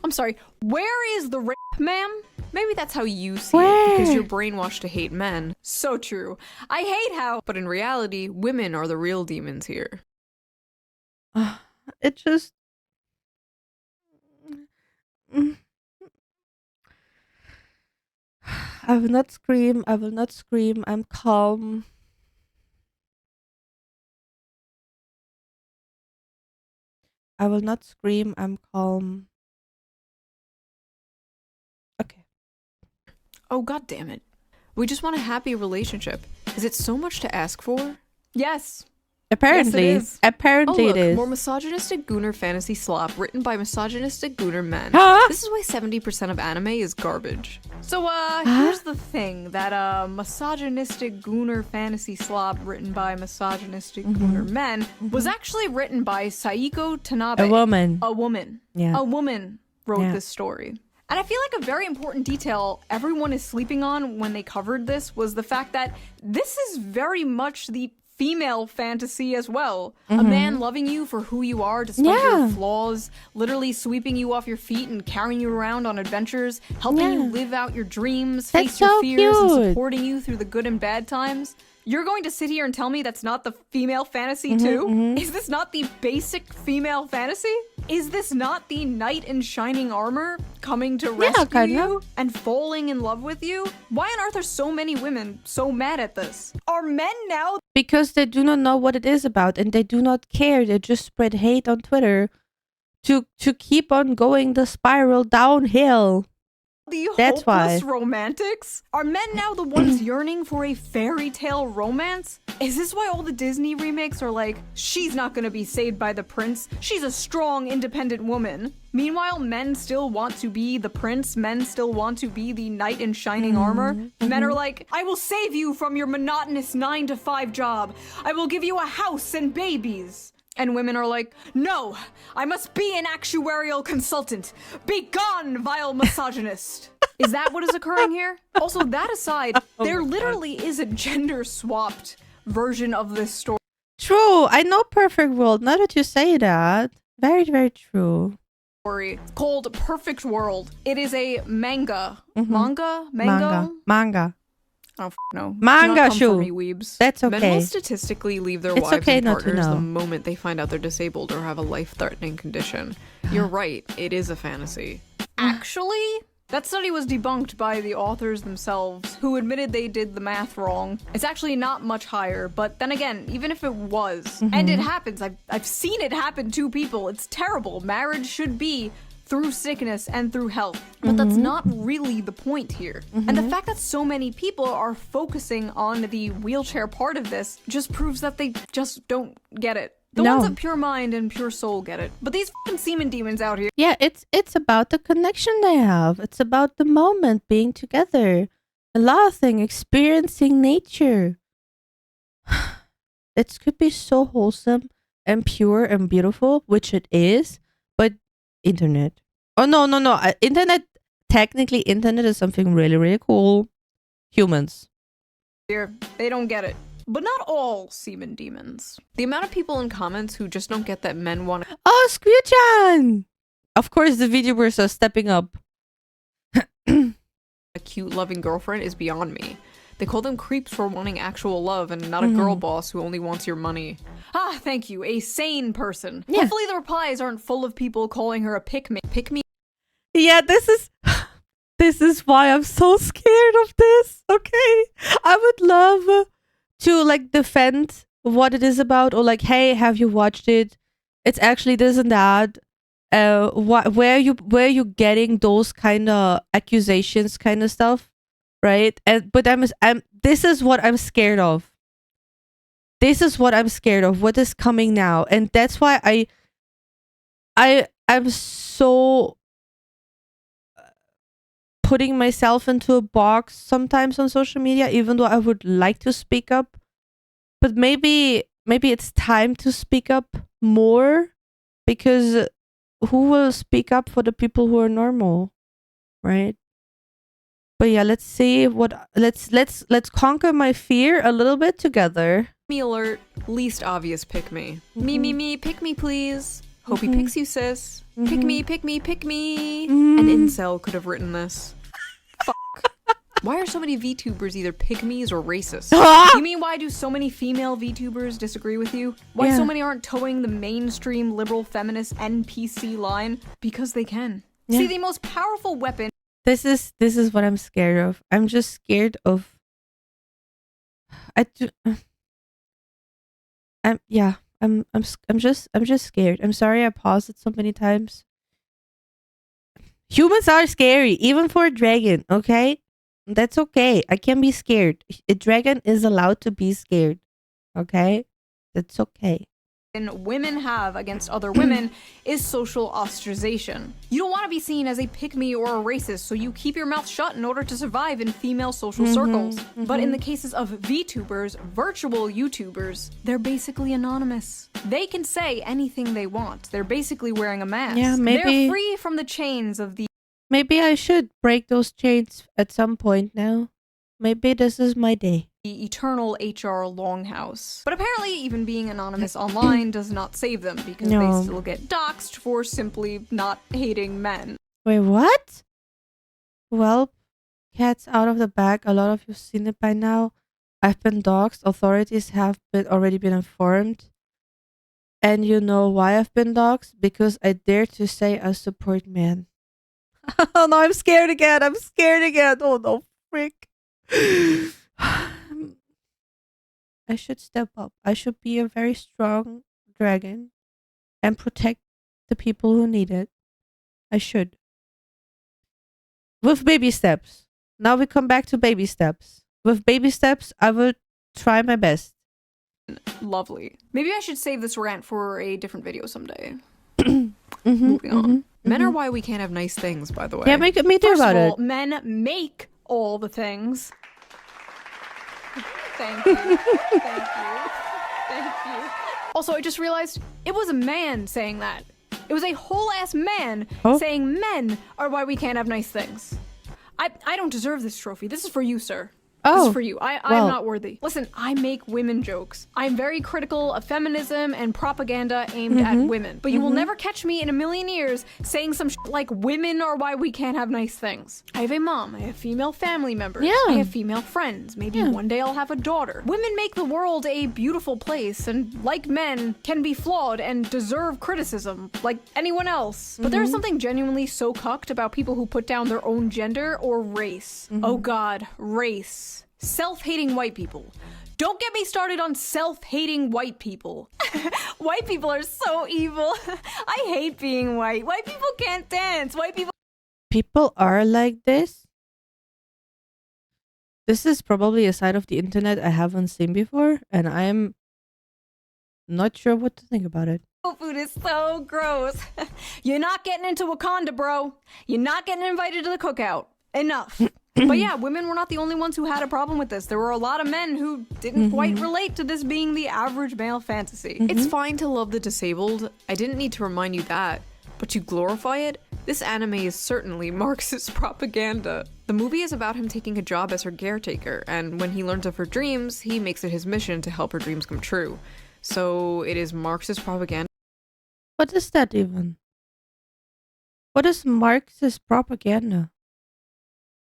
[SPEAKER 2] I'm sorry, where is the rape, ma'am? Maybe that's how you see
[SPEAKER 1] Where?
[SPEAKER 2] it, because you're brainwashed to hate men. So true. I hate how... But in reality, women are the real demons here.
[SPEAKER 1] It just... I will not scream. I will not scream. I'm calm. I will not scream. I'm calm. Okay.
[SPEAKER 2] Oh, god damn it. We just want a happy relationship. Is it so much to ask for? Yes.
[SPEAKER 1] Apparently.
[SPEAKER 2] Yes, it is.
[SPEAKER 1] Apparently
[SPEAKER 2] oh, look,
[SPEAKER 1] it is.
[SPEAKER 2] More misogynistic gooner fantasy slop written by misogynistic gooner men.
[SPEAKER 1] Huh?
[SPEAKER 2] This is why 70% of anime is garbage. So, here's the thing. That, misogynistic gooner fantasy slop written by misogynistic gooner men was actually written by Saiko Tanabe.
[SPEAKER 1] A woman.
[SPEAKER 2] A woman.
[SPEAKER 1] Yeah.
[SPEAKER 2] A woman wrote this story. And I feel like a very important detail everyone is sleeping on when they covered this was the fact that this is very much the female fantasy as well. A man loving you for who you are despite your flaws, literally sweeping you off your feet and carrying you around on adventures, helping you live out your dreams, face your fears, and supporting you through the good and bad times. You're going to sit here and tell me that's not the female fantasy too? Is this not the basic female fantasy? Is this not the knight in shining armor coming to rescue you and falling in love with you? Why on earth are so many women so mad at this? Are men now?
[SPEAKER 1] Because they do not know what it is about and they do not care. They just spread hate on Twitter to keep on going the spiral downhill.
[SPEAKER 2] The
[SPEAKER 1] That's
[SPEAKER 2] hopeless
[SPEAKER 1] why.
[SPEAKER 2] Romantics? Are men now the ones yearning for a fairy tale romance? Is this why all the Disney remakes are like, she's not gonna be saved by the prince, she's a strong, independent woman? Meanwhile, men still want to be the prince, men still want to be the knight in shining armor. Men are like, I will save you from your monotonous 9-to-5 job. I will give you a house and babies. And women are like, no, I must be an actuarial consultant. Be gone, vile misogynist. Is that what is occurring here? Also, that aside, there literally is a gender-swapped version of this story.
[SPEAKER 1] True. I know Perfect World. Now that you say that. Very, very true.
[SPEAKER 2] Called Perfect World. It is a manga. Manga?
[SPEAKER 1] Manga.
[SPEAKER 2] I don't know.
[SPEAKER 1] Manga shoe.
[SPEAKER 2] Me, weebs.
[SPEAKER 1] That's okay.
[SPEAKER 2] Men will statistically leave their wives and partners the moment they find out they're disabled or have a life-threatening condition. You're right. It is a fantasy. Actually, that study was debunked by the authors themselves, who admitted they did the math wrong. It's actually not much higher, but then again, even if it was, and it happens, I've seen it happen to people. It's terrible. Marriage should be through sickness and through health. But that's not really the point here. And the fact that so many people are focusing on the wheelchair part of this just proves that they just don't get it. The ones of pure mind and pure soul get it. But these fucking semen demons out here.
[SPEAKER 1] Yeah, it's about the connection they have. It's about the moment, being together. Laughing, experiencing nature. It could be so wholesome and pure and beautiful, which it is, but internet. Oh, no. Internet, technically, internet is something really, really cool. Humans.
[SPEAKER 2] They don't get it. But not all semen demons. The amount of people in comments who just don't get that men want to—
[SPEAKER 1] Oh, Squew-chan! Of course, the VTubers are stepping up.
[SPEAKER 2] a cute, loving girlfriend is beyond me. They call them creeps for wanting actual love and not a girl boss who only wants your money. Ah, thank you. A sane person. Yeah. Hopefully the replies aren't full of people calling her a pick-me.
[SPEAKER 1] Yeah, this is why I'm so scared of this, okay? I would love to, like, defend what it is about, or like, hey, have you watched it? It's actually this and that. Where you getting those kind of accusations kind of stuff? Right? But this is what I'm scared of. This is what I'm scared of. What is coming now? And that's why I'm so putting myself into a box sometimes on social media, even though I would like to speak up. But maybe it's time to speak up more, because who will speak up for the people who are normal, right? But yeah, let's see what let's conquer my fear a little bit together.
[SPEAKER 2] Me alert, least obvious pick me. Me, pick me please. Hope he picks you, sis. Pick me, pick me, pick me. An incel could have written this. Fuck. Why are so many VTubers either pygmies or racist? You mean why do so many female VTubers disagree with you? Why so many aren't towing the mainstream liberal feminist NPC line? Because they can. Yeah. See, the most powerful weapon.
[SPEAKER 1] This is what I'm scared of. I'm just scared of. I'm just scared. I'm sorry I paused it so many times. Humans are scary, even for a dragon, okay? That's okay. I can be scared. A dragon is allowed to be scared. Okay? That's okay.
[SPEAKER 2] Women have against other women is social ostracization. You don't want to be seen as a pick-me or a racist, so you keep your mouth shut in order to survive in female social circles. But in the cases of VTubers, virtual YouTubers, they're basically anonymous. They can say anything they want. They're basically wearing a mask.
[SPEAKER 1] Yeah, maybe
[SPEAKER 2] they're free from the chains of the...
[SPEAKER 1] Maybe I should break those chains at some point now. Maybe this is my day.
[SPEAKER 2] The eternal HR longhouse. But apparently even being anonymous online does not save them because they still get doxxed for simply not hating men.
[SPEAKER 1] Wait, what? Well, cat's out of the bag. A lot of you've seen it by now. I've been doxxed. Authorities have already been informed. And you know why I've been doxxed? Because I dare to say I support men. Oh no, I'm scared again. I'm scared again. Oh no, frick. I should step up. I should be a very strong dragon and protect the people who need it. I should. With baby steps. Now we come back to baby steps. With baby steps, I will try my best.
[SPEAKER 2] Lovely. Maybe I should save this rant for a different video someday. Moving on. Men are why we can't have nice things, by the way.
[SPEAKER 1] Yeah, me too
[SPEAKER 2] First
[SPEAKER 1] about
[SPEAKER 2] of all,
[SPEAKER 1] it.
[SPEAKER 2] Men make all the things. Thank you. Thank you. Thank you. Also, I just realized it was a man saying that. It was a whole-ass man saying men are why we can't have nice things. I don't deserve this trophy. This is for you, sir. This is for you. I'm not worthy. Listen, I make women jokes. I'm very critical of feminism and propaganda aimed at women. But you will never catch me in a million years saying some like women are why we can't have nice things. I have a mom. I have female family members.
[SPEAKER 1] Yeah.
[SPEAKER 2] I have female friends. Maybe one day I'll have a daughter. Women make the world a beautiful place and, like men, can be flawed and deserve criticism like anyone else. But there's something genuinely so cucked about people who put down their own gender or race. Oh god, race. Self-hating white people. Don't get me started on self-hating white people. White people are so evil. I hate being white. White people can't dance. White people...
[SPEAKER 1] People are like this? This is probably a side of the internet I haven't seen before, and I'm not sure what to think about it.
[SPEAKER 2] Food is so gross. You're not getting into Wakanda, bro. You're not getting invited to the cookout. Enough. But yeah, women were not the only ones who had a problem with this. There were a lot of men who didn't quite relate to this being the average male fantasy. It's fine to love the disabled. I didn't need to remind you that. But to glorify it? This anime is certainly Marxist propaganda. The movie is about him taking a job as her caretaker, and when he learns of her dreams, he makes it his mission to help her dreams come true. So it is Marxist propaganda.
[SPEAKER 1] What is that even? What is Marxist propaganda?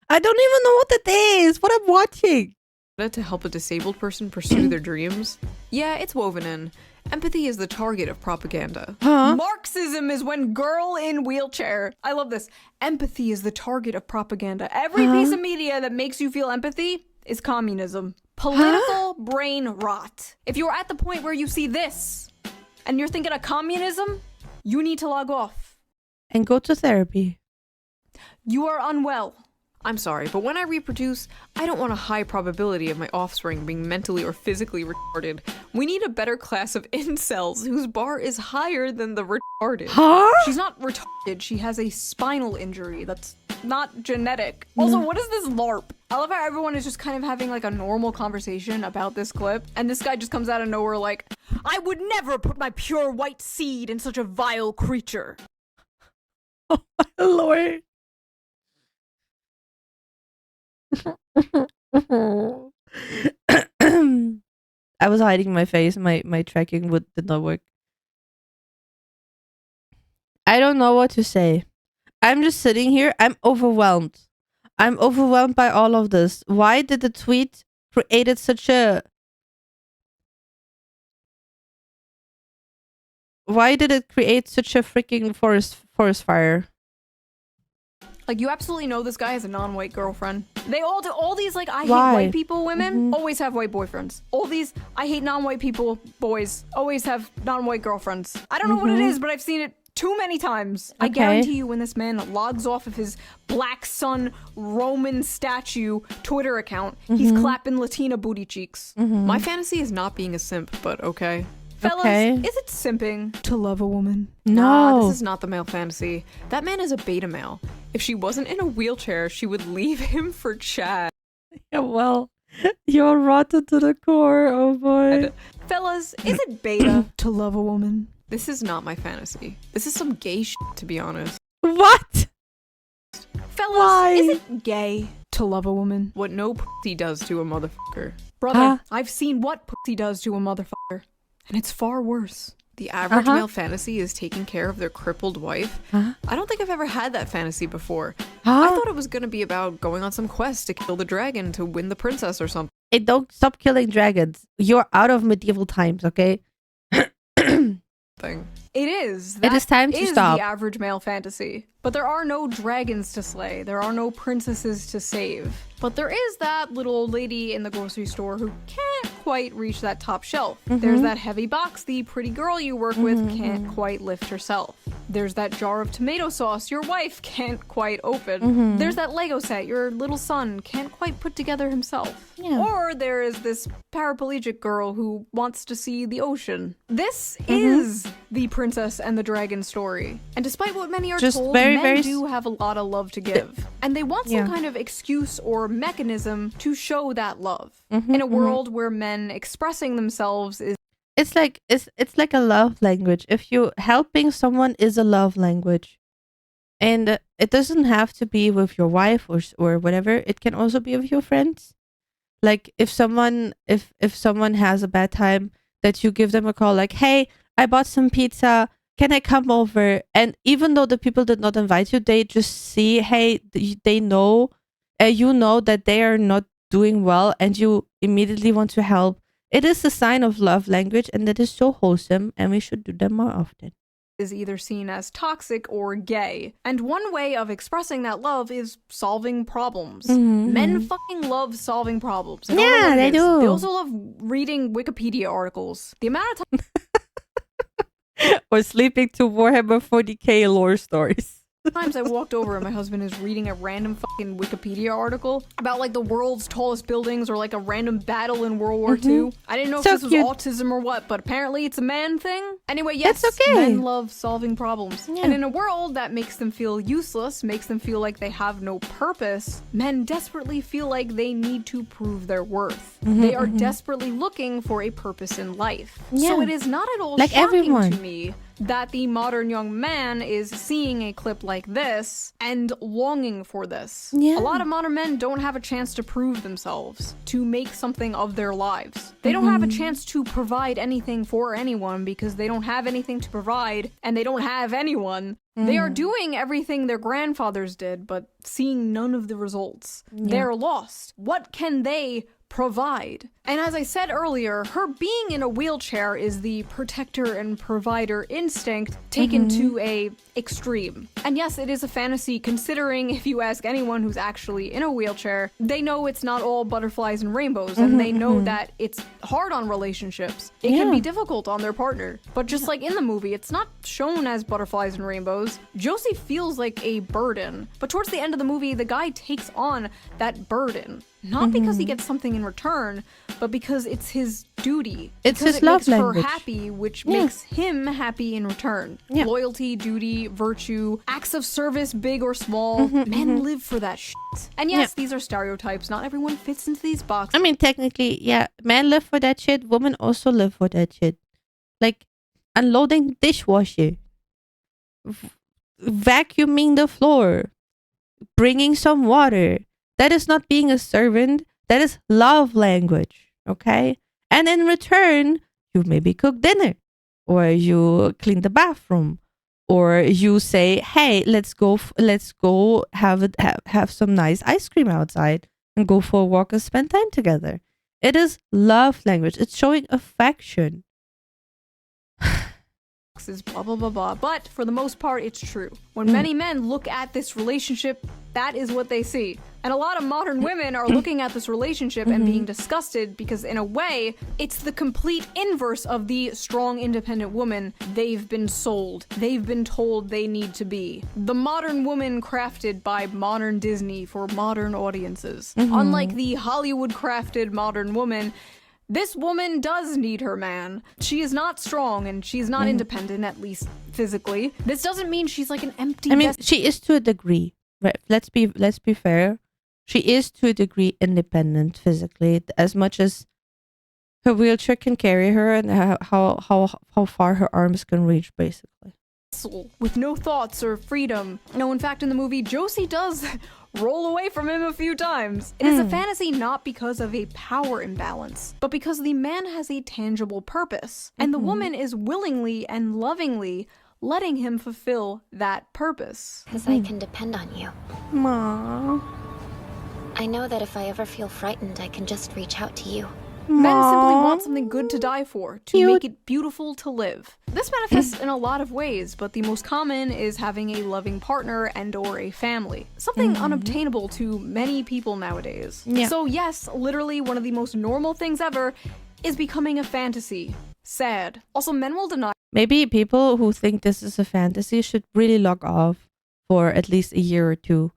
[SPEAKER 1] I don't even know what it is. What I'm watching.
[SPEAKER 2] To help a disabled person pursue their dreams? Yeah, it's woven in. Empathy is the target of propaganda. Marxism is when girl in wheelchair. I love this. Empathy is the target of propaganda. Every piece of media that makes you feel empathy is communism. Political brain rot. If you're at the point where you see this and you're thinking of communism, you need to log off.
[SPEAKER 1] And go to therapy.
[SPEAKER 2] You are unwell. I'm sorry, but when I reproduce, I don't want a high probability of my offspring being mentally or physically retarded. We need a better class of incels whose bar is higher than the retarded. She's not retarded, she has a spinal injury that's not genetic. Also, what is this LARP? I love how everyone is just kind of having like a normal conversation about this clip, and this guy just comes out of nowhere like, I would never put my pure white seed in such a vile creature.
[SPEAKER 1] Oh my lord. I was hiding my face. My tracking did not work. I don't know what to say. I'm just sitting here. I'm overwhelmed. I'm overwhelmed by all of this. Why did the tweet created such a... Why did it create such a freaking forest fire?
[SPEAKER 2] Like, you absolutely know this guy has a non-white girlfriend. They all do. All these, like, I hate
[SPEAKER 1] Why?
[SPEAKER 2] white people women always have white boyfriends. All these I hate non-white people boys always have non-white girlfriends. I don't know what it is, but I've seen it too many times. I guarantee you when this man logs off of his Black Sun Roman statue Twitter account, he's clapping Latina booty cheeks. My fantasy is not being a simp, but okay. Fellas, is it simping to love a woman?
[SPEAKER 1] No.
[SPEAKER 2] Nah, this is not the male fantasy. That man is a beta male. If she wasn't in a wheelchair, she would leave him for Chad.
[SPEAKER 1] Yeah, well, you're rotten to the core, oh boy.
[SPEAKER 2] Fellas, is it beta to love a woman? This is not my fantasy. This is some gay shit, to be honest.
[SPEAKER 1] What?
[SPEAKER 2] Fellas, is it gay to love a woman? What no pussy does to a motherfucker. Brother, I've seen what pussy does to a motherfucker. And it's far worse. The average male fantasy is taking care of their crippled wife. I don't think I've ever had that fantasy before. I thought it was going to be about going on some quest to kill the dragon to win the princess or something.
[SPEAKER 1] Hey, don't stop killing dragons. You're out of medieval times, okay?
[SPEAKER 2] It is.
[SPEAKER 1] It is time to stop.
[SPEAKER 2] The average male fantasy. But there are no dragons to slay. There are no princesses to save. But there is that little old lady in the grocery store who can't quite reach that top shelf. There's that heavy box the pretty girl you work with can't quite lift herself. There's that jar of tomato sauce your wife can't quite open. There's that Lego set your little son can't quite put together himself. Or there is this paraplegic girl who wants to see the ocean. This is the princess and the dragon story. And despite what many are told, men do have a lot of love to give. And they want some kind of excuse or mechanism to show that love. In a world where men expressing themselves is
[SPEAKER 1] it's like a love language. If you helping someone is a love language. And it doesn't have to be with your wife or whatever. It can also be with your friends. Like if someone has a bad time, that you give them a call like, hey, I bought some pizza. Can I come over? And even though the people did not invite you, they just see, hey, they know, you know that they are not doing well and you immediately want to help. It is a sign of love language and that is so wholesome and we should do them more often.
[SPEAKER 2] Is either seen as toxic or gay. And one way of expressing that love is solving problems. Men fucking love solving problems.
[SPEAKER 1] Yeah, they do.
[SPEAKER 2] They also love reading Wikipedia articles. The amount of time
[SPEAKER 1] or sleeping to Warhammer 40k lore stories.
[SPEAKER 2] Times I walked over and my husband is reading a random fucking Wikipedia article about like the world's tallest buildings or like a random battle in World War II. I didn't know if this was autism or what, but apparently it's a man thing. Anyway, yes, men love solving problems. And in a world that makes them feel useless, makes them feel like they have no purpose, men desperately feel like they need to prove their worth. They are desperately looking for a purpose in life. So it is not at all
[SPEAKER 1] like
[SPEAKER 2] shocking to me that the modern young man is seeing a clip like this and longing for this. A lot of modern men don't have a chance to prove themselves, to make something of their lives. They don't have a chance to provide anything for anyone because they don't have anything to provide and they don't have anyone. They are doing everything their grandfathers did, but seeing none of the results. They're lost. What can they provide? And as I said earlier, her being in a wheelchair is the protector and provider instinct taken to a extreme. And yes, it is a fantasy considering if you ask anyone who's actually in a wheelchair, they know it's not all butterflies and rainbows and they know that it's hard on relationships. It can be difficult on their partner. But just like in the movie, it's not shown as butterflies and rainbows. Josie feels like a burden. But towards the end of the movie, the guy takes on that burden. Not because he gets something in return, but because it's his duty.
[SPEAKER 1] It's
[SPEAKER 2] because
[SPEAKER 1] his love language.
[SPEAKER 2] Her happy, which makes him happy in return. Loyalty, duty, virtue, acts of service, big or small. Men live for that shit. And yes, these are stereotypes. Not everyone fits into these boxes.
[SPEAKER 1] I mean, technically, men live for that shit. Women also live for that shit. Like unloading dishwasher, vacuuming the floor, bringing some water, That is not being a servant. That is love language. Okay. And in return, you maybe cook dinner, or you clean the bathroom, or you say, "Hey, let's go have some nice ice cream outside and go for a walk and spend time together." It is love language. It's showing affection.
[SPEAKER 2] Is blah blah blah blah, but for the most part it's true. When many men look at this relationship, that is what they see. And a lot of modern women are looking at this relationship and being disgusted because in a way, it's the complete inverse of the strong independent woman they've been sold. They've been told they need to be. The modern woman crafted by modern Disney for modern audiences. Unlike the Hollywood crafted modern woman, this woman does need her man. She is not strong and she's not independent, at least physically. This doesn't mean she's like an empty
[SPEAKER 1] she is to a degree. Right? Let's be fair. She is to a degree independent physically, as much as her wheelchair can carry her and how far her arms can reach, basically.
[SPEAKER 2] With no thoughts or freedom. No, in fact, in the movie, Josie does roll away from him a few times. It is a fantasy not because of a power imbalance, but because the man has a tangible purpose, and the woman is willingly and lovingly letting him fulfill that purpose.
[SPEAKER 3] Because I can depend on you.
[SPEAKER 1] Aww.
[SPEAKER 3] I know that if I ever feel frightened, I can just reach out to you.
[SPEAKER 2] Men simply want something good to die for, to make it beautiful to live. This manifests in a lot of ways, but the most common is having a loving partner and or a family. Something unobtainable to many people nowadays.
[SPEAKER 1] Yeah.
[SPEAKER 2] So yes, literally one of the most normal things ever is becoming a fantasy. Sad. Also, men will deny.
[SPEAKER 1] Maybe people who think this is a fantasy should really log off for at least a year or two.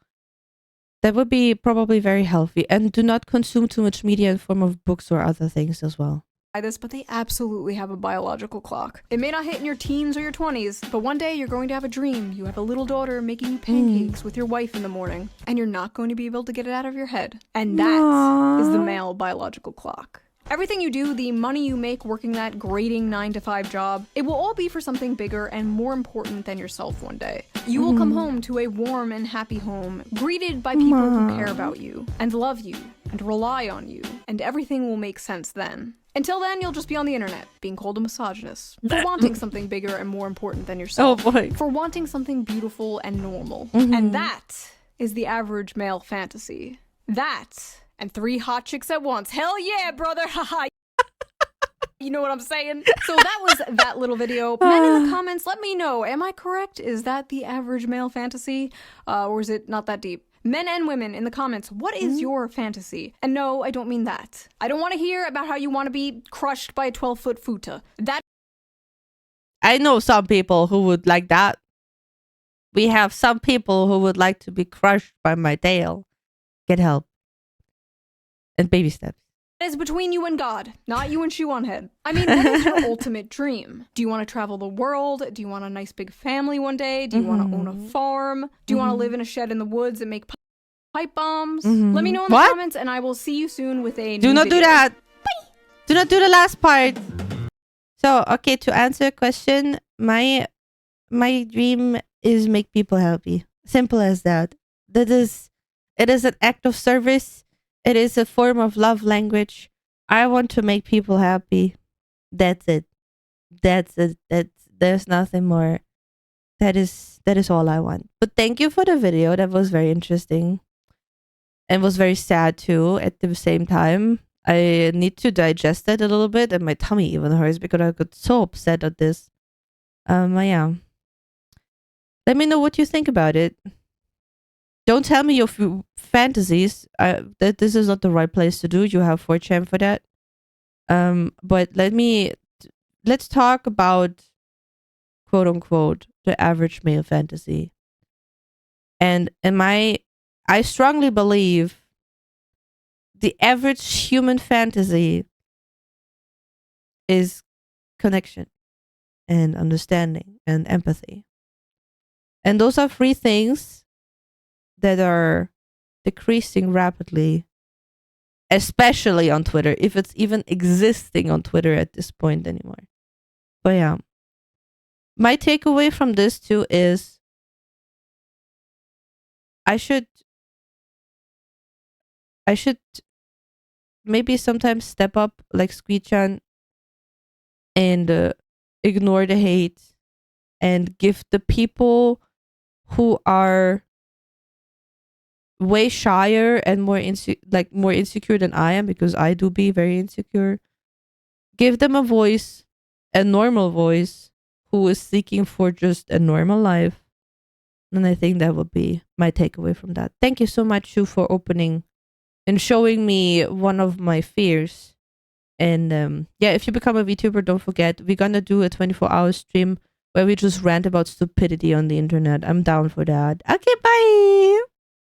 [SPEAKER 1] That would be probably very healthy. And do not consume too much media in form of books or other things as well.
[SPEAKER 2] This, but they absolutely have a biological clock. It may not hit in your teens or your 20s, but one day you're going to have a dream. You have a little daughter making you pancakes with your wife in the morning, and you're not going to be able to get it out of your head. And that is the male biological clock. Everything you do, the money you make working that grating 9-to-5 job, it will all be for something bigger and more important than yourself one day. You will come home to a warm and happy home, greeted by people who care about you, and love you, and rely on you, and everything will make sense then. Until then, you'll just be on the internet, being called a misogynist, for wanting something bigger and more important than yourself.
[SPEAKER 1] Oh boy.
[SPEAKER 2] For wanting something beautiful and normal. And that is the average male fantasy. That and 3 hot chicks at once. Hell yeah, brother! Haha. You know what I'm saying? So that was that little video. Men in the comments, let me know. Am I correct? Is that the average male fantasy? Or is it not that deep? Men and women in the comments, what is your fantasy? And no, I don't mean that. I don't want to hear about how you want to be crushed by a 12-foot futa. That
[SPEAKER 1] I know some people who would like that. We have some people who would like to be crushed by my tail. Get help. And baby steps.
[SPEAKER 2] is between you and God, not you and Shoe0nHead. I mean, what is your ultimate dream? Do you want to travel the world? Do you want a nice big family one day? Do you want to own a farm? Do you want to live in a shed in the woods and make pipe bombs? Let me know in the comments, and I will see you soon with a
[SPEAKER 1] Do
[SPEAKER 2] new
[SPEAKER 1] not
[SPEAKER 2] video.
[SPEAKER 1] do that. Bye. Do not do the last part. So, okay, to answer a question, my dream is make people happy. Simple as that. It is an act of service. It is a form of love language. I want to make people happy. That's it. There's nothing more. That is all I want. But thank you for the video. That was very interesting. And was very sad too at the same time. I need to digest it a little bit, and my tummy even hurts because I got so upset at this. Yeah. Let me know what you think about it. Don't tell me your fantasies. That this is not the right place to do. You have 4chan for that. But let's talk about quote unquote the average male fantasy. And I strongly believe the average human fantasy is connection and understanding and empathy. And those are 3 things that are decreasing rapidly, especially on Twitter, if it's even existing on Twitter at this point anymore. But yeah, my takeaway from this too is I should I should maybe sometimes step up like Squee-chan and ignore the hate and give the people who are way shyer and more insecure than I am, because I do be very insecure, give them a voice, a normal voice, who is seeking for just a normal life. And I think that would be my takeaway from that. Thank you so much, Shu, for opening and showing me one of my fears. And yeah, if you become a VTuber, don't forget, we're gonna do a 24-hour stream where we just rant about stupidity on the internet. I'm down for that. Okay, bye!